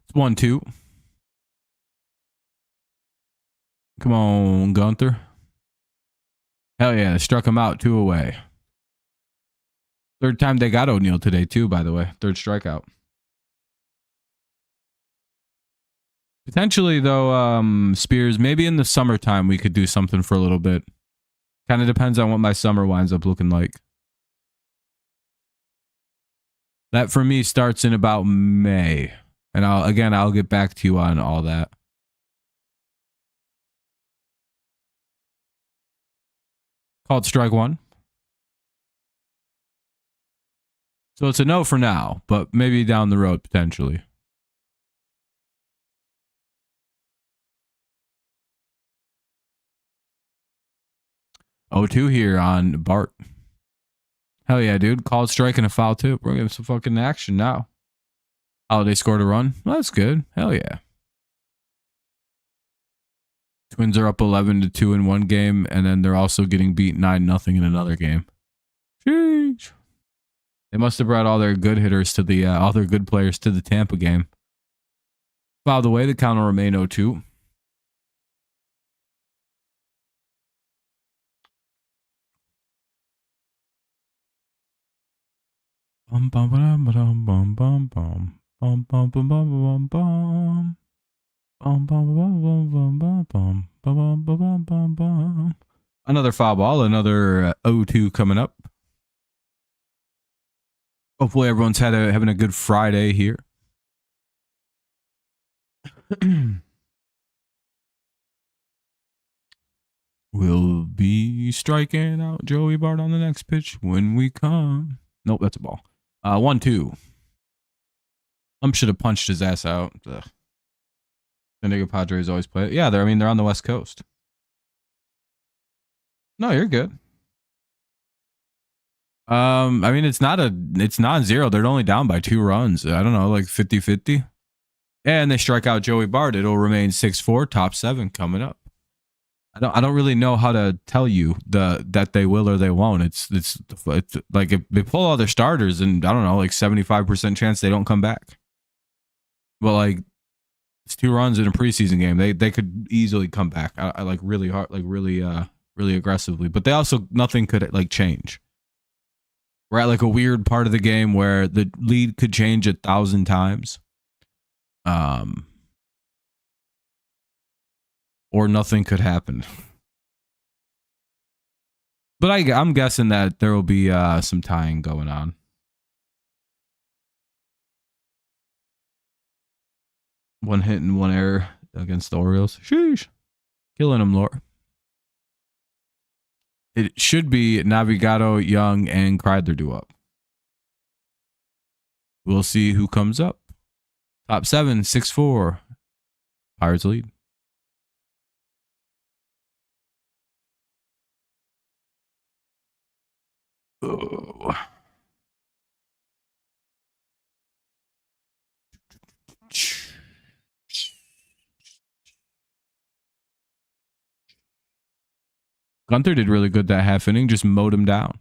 A: It's 1-2. Come on, Gunther. Hell yeah, struck him out 2 away. Third time they got O'Neill today, too, by the way. Third strikeout. Potentially, though, Spears, maybe in the summertime we could do something for a little bit. Kind of depends on what my summer winds up looking like. That, for me, starts in about May. And I'll get back to you on all that. Called strike one. So it's a no for now, but maybe down the road, potentially. Oh, 2 here on Bart. Hell yeah, dude. Called strike and a foul too. We're getting some fucking action now. Holiday scored a run. Well, that's good. Hell yeah. Twins are up 11-2 in one game, and then they're also getting beat 9-0 in another game. Sheesh. They must have brought all their good hitters to the all their good players to the Tampa game. By the way, the count will remain 0-2. Bum bum bum bum bum bum bum bum bum bum bum bum bum. Another foul ball, another 0-2 coming up. Hopefully everyone's having a good Friday here. We'll be striking out Joey Bart on the next pitch when we come. Nope, that's a ball. 1-2. Should have punched his ass out. Ugh. San Diego Padres always play it. Yeah, they're on the West Coast. No, you're good. It's non-zero. They're only down by 2 runs. I don't know, like 50-50. And they strike out Joey Bart. It'll remain 6-4, top 7 coming up. I don't really know how to tell you that they will or they won't. It's like if they pull all their starters, and I don't know, like 75% chance they don't come back. But like it's 2 runs in a preseason game. They could easily come back. I like really hard, like really aggressively. But they also nothing could like change. We're at like a weird part of the game where the lead could change 1,000 times. Or nothing could happen. But I'm guessing that there will be some tying going on. One hit and one error against the Orioles. Sheesh. Killing them, Lord. It should be Navigado, Young, and Kreidler due up. We'll see who comes up. Top 7, 6-4. Pirates lead. Oh. Gunther did really good that half inning, just mowed him down.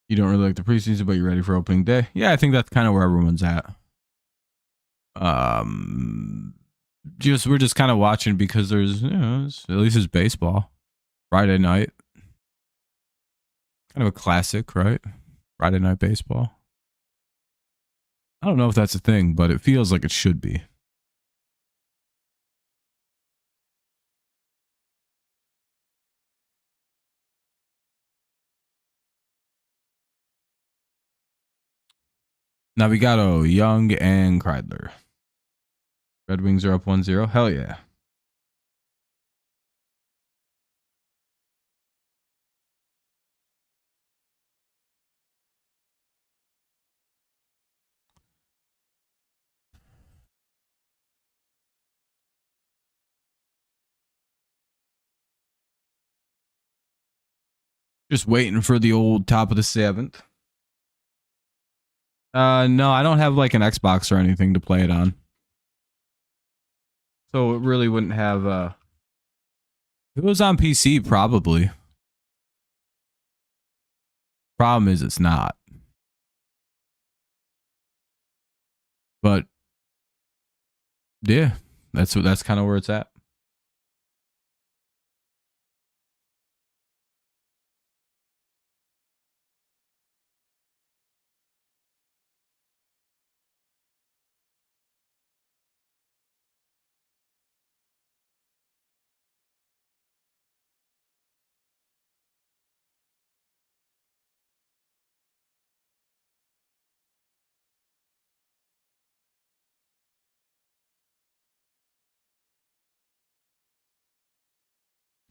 A: You don't really like the preseason, but you're ready for opening day. Yeah, I think that's kind of where everyone's at. We're just kind of watching because there's, at least it's baseball. Friday night. Kind of a classic, right? Friday night baseball. I don't know if that's a thing, but it feels like it should be. Navigado, Young, and Kreidler. Red Wings are up 1-0. Hell yeah. Just waiting for the old top of the 7th. No, I don't have like an Xbox or anything to play it on. So it really wouldn't have if it was on PC, probably. Problem is it's not. But yeah, that's kind of where it's at.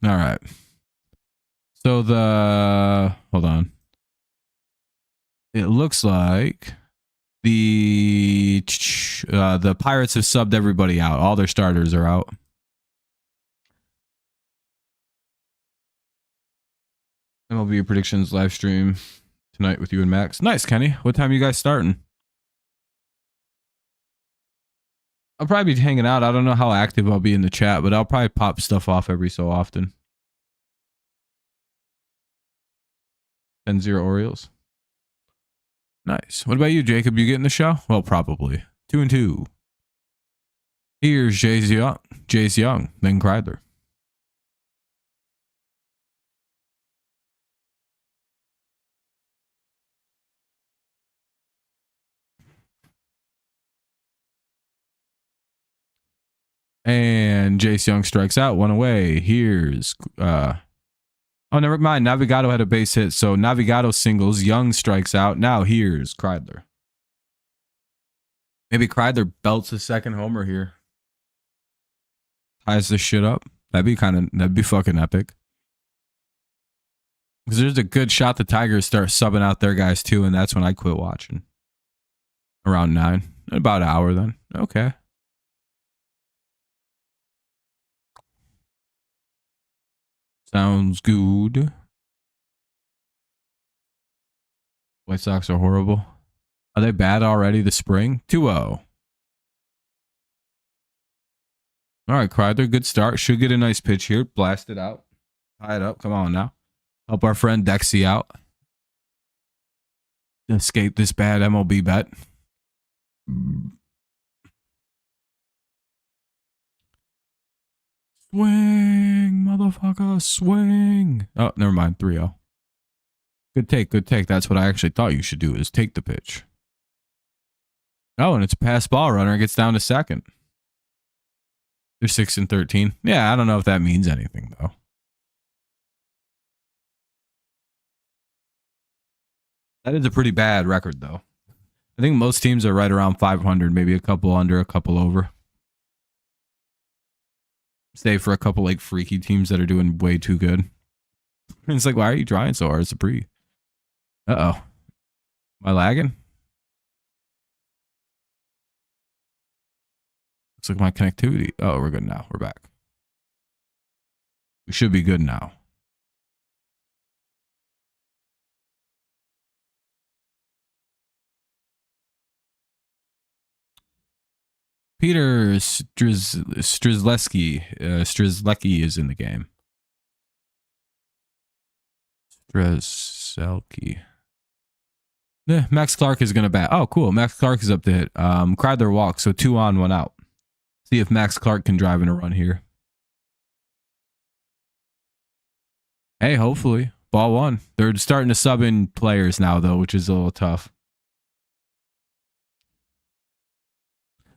A: All right. So hold on. It looks like the Pirates have subbed everybody out. All their starters are out. MLB predictions live stream tonight with you and Max. Nice, Kenny. What time are you guys starting? I'll probably be hanging out. I don't know how active I'll be in the chat, but I'll probably pop stuff off every so often. 10-0 Orioles. Nice. What about you, Jacob? You getting the show? Well, probably. 2-2. Here's Jace Young, then Kreidler. And Jace Young strikes out, 1 away. Here's oh, never mind. Navigato had a base hit, so Navigato singles. Young strikes out. Now here's Kreidler. Maybe Kreidler belts his second homer here. Ties this shit up. That'd be fucking epic. Because there's a good shot the Tigers start subbing out their guys too, and that's when I quit watching. Around 9. About an hour then. Okay. Sounds good. White Sox are horrible. Are they bad already this spring? 2-0. All right, Kreidler, good start. Should get a nice pitch here. Blast it out. Tie it up. Come on now. Help our friend Dexy out. Escape this bad MLB bet. Swing, motherfucker, swing. Oh, never mind. 3-0. Good take, good take. That's what I actually thought you should do, is take the pitch. Oh, and it's a pass ball runner. It gets down to second. They're 6-13. Yeah, I don't know if that means anything, though. That is a pretty bad record, though. I think most teams are right around 500, maybe a couple under, a couple over. Save for a couple like freaky teams that are doing way too good. It's like, why are you trying so hard? It's a pre. Uh-oh. Am I lagging? Looks like my connectivity. Oh, we're good now. We're back. We should be good now. Peter Strzelecki is in the game. Strzelecki. Yeah, Max Clark is going to bat. Oh, cool. Max Clark is up to hit. Kreidler walks, so 2 on, 1 out. See if Max Clark can drive in a run here. Hey, hopefully. Ball 1. They're starting to sub in players now, though, which is a little tough.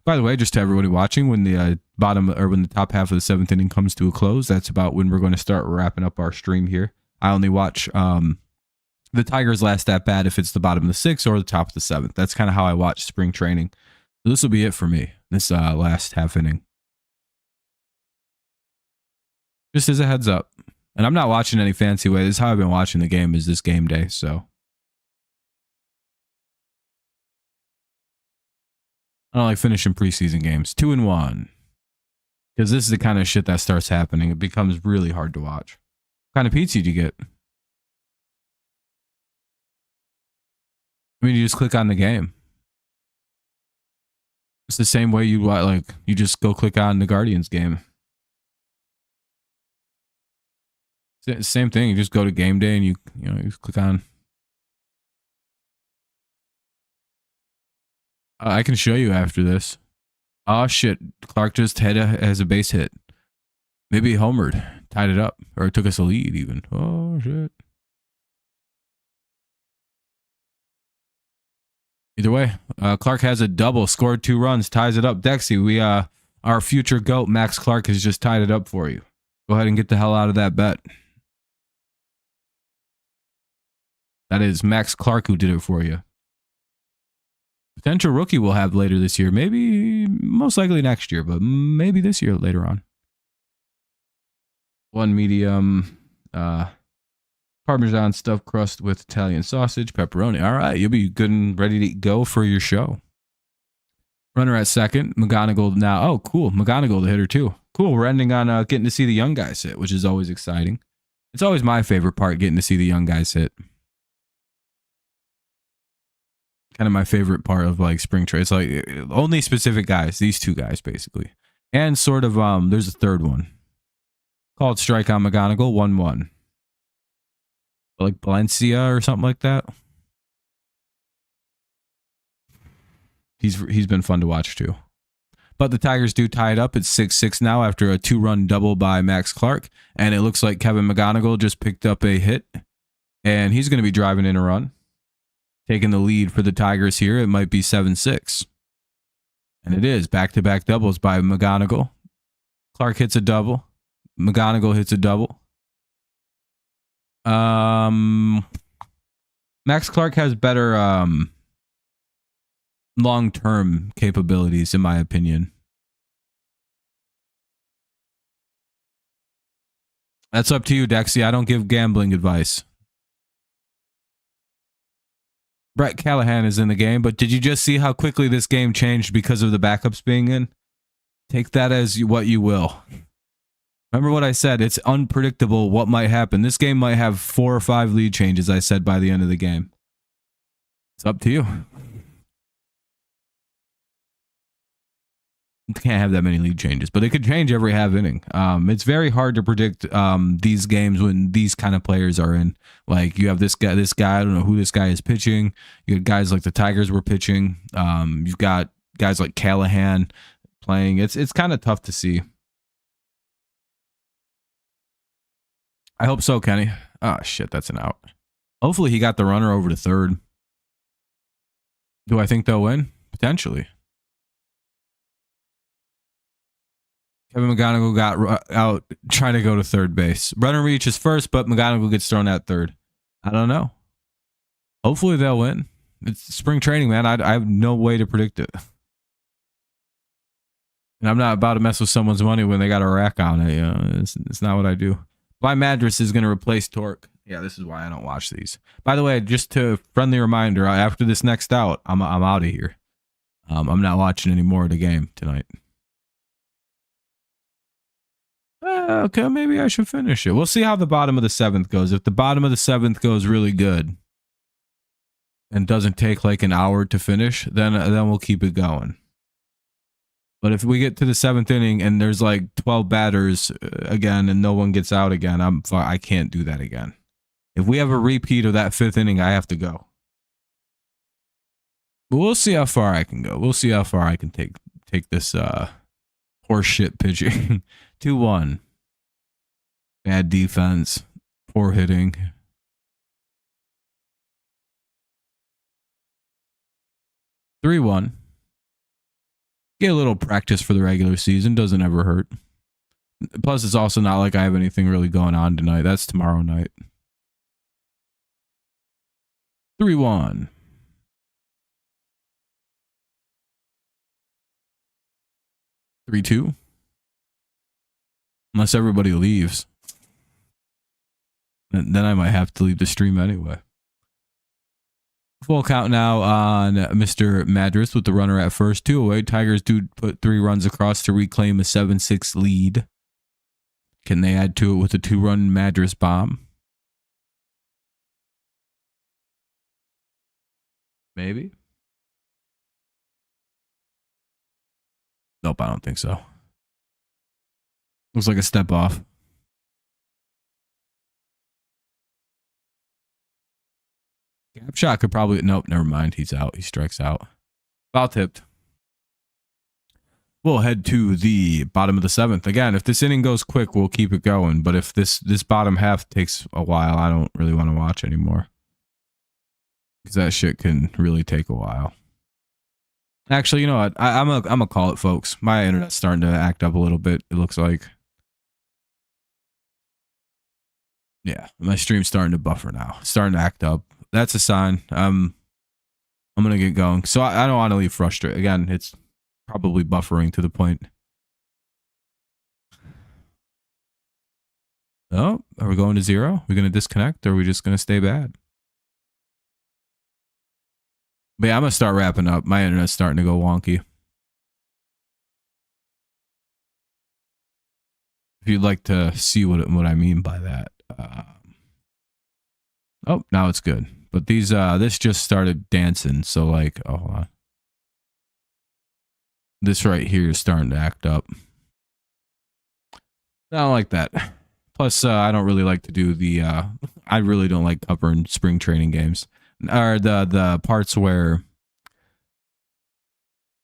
A: By the way, just to everybody watching, when the when the top half of the 7th inning comes to a close, that's about when we're going to start wrapping up our stream here. I only watch the Tigers' last at bat if it's the bottom of the 6th or the top of the 7th. That's kind of how I watch spring training. So this will be it for me, this last half inning. Just as a heads up. And I'm not watching any fancy way. This is how I've been watching the game, is this game day, so. I don't like finishing preseason games. 2-1. Because this is the kind of shit that starts happening. It becomes really hard to watch. What kind of pizza did you get? I mean, you just click on the game. It's the same way you just go click on the Guardians game. Same thing. You just go to game day and you click on. I can show you after this. Oh shit! Clark just has a base hit. Maybe he homered, tied it up, or took us a lead even. Oh shit! Either way, Clark has a double, scored 2 runs, ties it up. Dexy, our future GOAT, Max Clark, has just tied it up for you. Go ahead and get the hell out of that bet. That is Max Clark who did it for you. Potential rookie we'll have later this year. Maybe, most likely next year, but maybe this year later on. 1 medium, Parmesan stuffed crust with Italian sausage, pepperoni. All right, you'll be good and ready to go for your show. Runner at second. McGonigal now. Oh, cool. McGonigal the hitter too. Cool. We're ending on getting to see the young guys hit, which is always exciting. It's always my favorite part, getting to see the young guys hit. Kind of my favorite part of like spring trade. It's like only specific guys. These 2 guys basically, and sort of there's a third one called strike on McGonigal 1-1. Like Valencia or something like that. He's been fun to watch too. But the Tigers do tie it up. It's 6-6 now after a 2-run double by Max Clark. And it looks like Kevin McGonigal just picked up a hit. And he's going to be driving in a run. Taking the lead for the Tigers here. It might be 7-6. And it is. Back-to-back doubles by McGonigal. Clark hits a double. McGonigal hits a double. Max Clark has better long-term capabilities, in my opinion. That's up to you, Dexy. I don't give gambling advice. Brett Callahan is in the game, but did you just see how quickly this game changed because of the backups being in? Take that as what you will. Remember what I said, it's unpredictable what might happen. This game might have 4 or 5 lead changes, I said, by the end of the game. It's up to you. You can't have that many lead changes, but it could change every half inning. It's very hard to predict these games when these kind of players are in. Like, you have this guy, I don't know who this guy is pitching. You got guys like the Tigers were pitching. You've got guys like Callahan playing. It's kind of tough to see. I hope so, Kenny. Oh, shit, that's an out. Hopefully he got the runner over to third. Do I think they'll win? Potentially. Kevin McGonigal got out trying to go to third base. Runner reaches first, but McGonigal gets thrown at third. I don't know. Hopefully they'll win. It's spring training, man. I have no way to predict it. And I'm not about to mess with someone's money when they got a rack on it. You know, it's not what I do. My Madras is going to replace Torque. Yeah, this is why I don't watch these. By the way, just to friendly reminder, after this next out, I'm out of here. I'm not watching any more of the game tonight. Okay, maybe I should finish it. We'll see how the bottom of the 7th goes. If the bottom of the 7th goes really good and doesn't take like an hour to finish, then we'll keep it going. But if we get to the 7th inning and there's like 12 batters again and no one gets out again, I can't do that again. If we have a repeat of that 5th inning, I have to go. But we'll see how far I can go. We'll see how far I can take this horse shit pitching. 2-1. Bad defense. Poor hitting. 3-1. Get a little practice for the regular season. Doesn't ever hurt. Plus, it's also not like I have anything really going on tonight. That's tomorrow night. 3-1. 3-2. Unless everybody leaves. Then I might have to leave the stream anyway. Full count now on Mr. Madras with the runner at first. 2 away. Tigers do put 3 runs across to reclaim a 7-6 lead. Can they add to it with a 2-run Madras bomb? Maybe. Nope, I don't think so. Looks like a step off. Gap shot could probably... Nope, never mind. He's out. He strikes out. Foul tipped. We'll head to the bottom of the 7th. Again, if this inning goes quick, we'll keep it going. But if this bottom half takes a while, I don't really want to watch anymore. Because that shit can really take a while. Actually, you know what? I'm gonna call it, folks. My internet's starting to act up a little bit, it looks like. Yeah, my stream's starting to buffer now. It's starting to act up. That's a sign. I'm gonna get going. So I don't want to leave frustrated. Again, it's probably buffering to the point. Oh, are we going to 0? Are we gonna disconnect, or are we just gonna stay bad? But yeah, I'm gonna start wrapping up. My internet's starting to go wonky. If you'd like to see what I mean by that. Oh, now it's good. But these this just started dancing, so like, oh, hold on. This right here is starting to act up. I don't like that. Plus, I don't really like to do the I really don't like covering spring training games. Or the parts where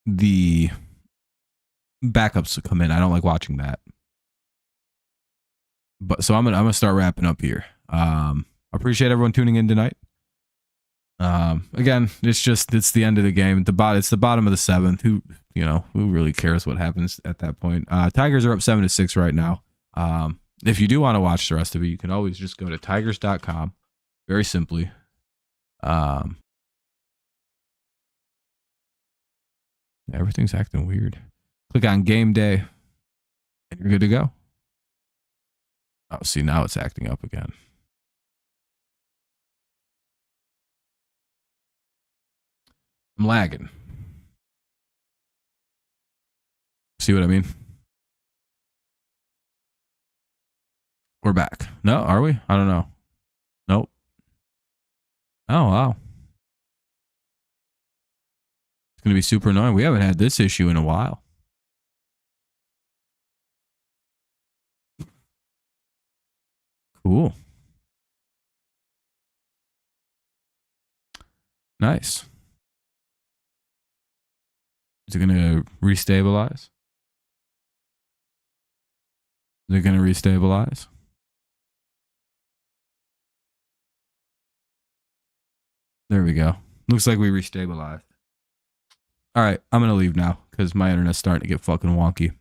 A: the backups come in. I don't like watching that. But so I'm gonna start wrapping up here. I appreciate everyone tuning in tonight. Again, it's the end of the game. It's the bottom of the 7th. Who really cares what happens at that point? Tigers are up 7-6 right now. If you do want to watch the rest of it, you can always just go to tigers.com. Very simply. Everything's acting weird. Click on game day and you're good to go. Oh, see, now it's acting up again. I'm lagging. See what I mean? We're back. No, are we? I don't know. Nope. Oh, wow. It's going to be super annoying. We haven't had this issue in a while. Cool. Nice. Is it going to restabilize? Is it going to restabilize? There we go. Looks like we restabilized. All right, I'm going to leave now because my internet's starting to get fucking wonky.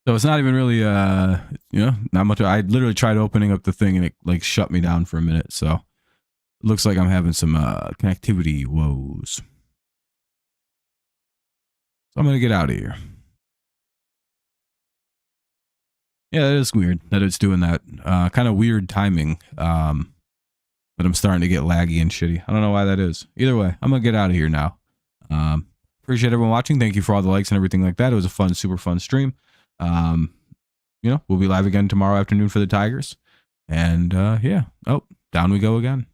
A: So it's not even really, not much. I literally tried opening up the thing and it like shut me down for a minute. So it looks like I'm having some connectivity woes. So I'm going to get out of here. Yeah, it is weird that it's doing that. Kind of weird timing. But I'm starting to get laggy and shitty. I don't know why that is. Either way, I'm going to get out of here now. Appreciate everyone watching. Thank you for all the likes and everything like that. It was a fun, super fun stream. We'll be live again tomorrow afternoon for the Tigers. And yeah. Oh, down we go again.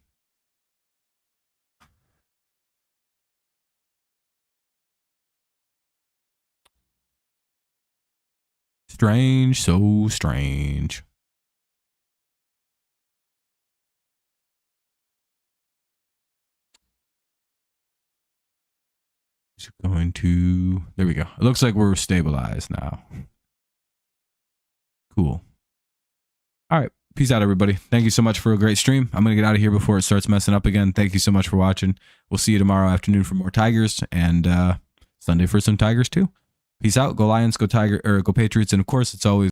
A: Strange, so strange. Just going to, there we go. It looks like we're stabilized now. Cool. All right. Peace out, everybody. Thank you so much for a great stream. I'm going to get out of here before it starts messing up again. Thank you so much for watching. We'll see you tomorrow afternoon for more Tigers and Sunday for some Tigers too. Peace out. Go Lions, go Tiger, or go Patriots. And of course, it's always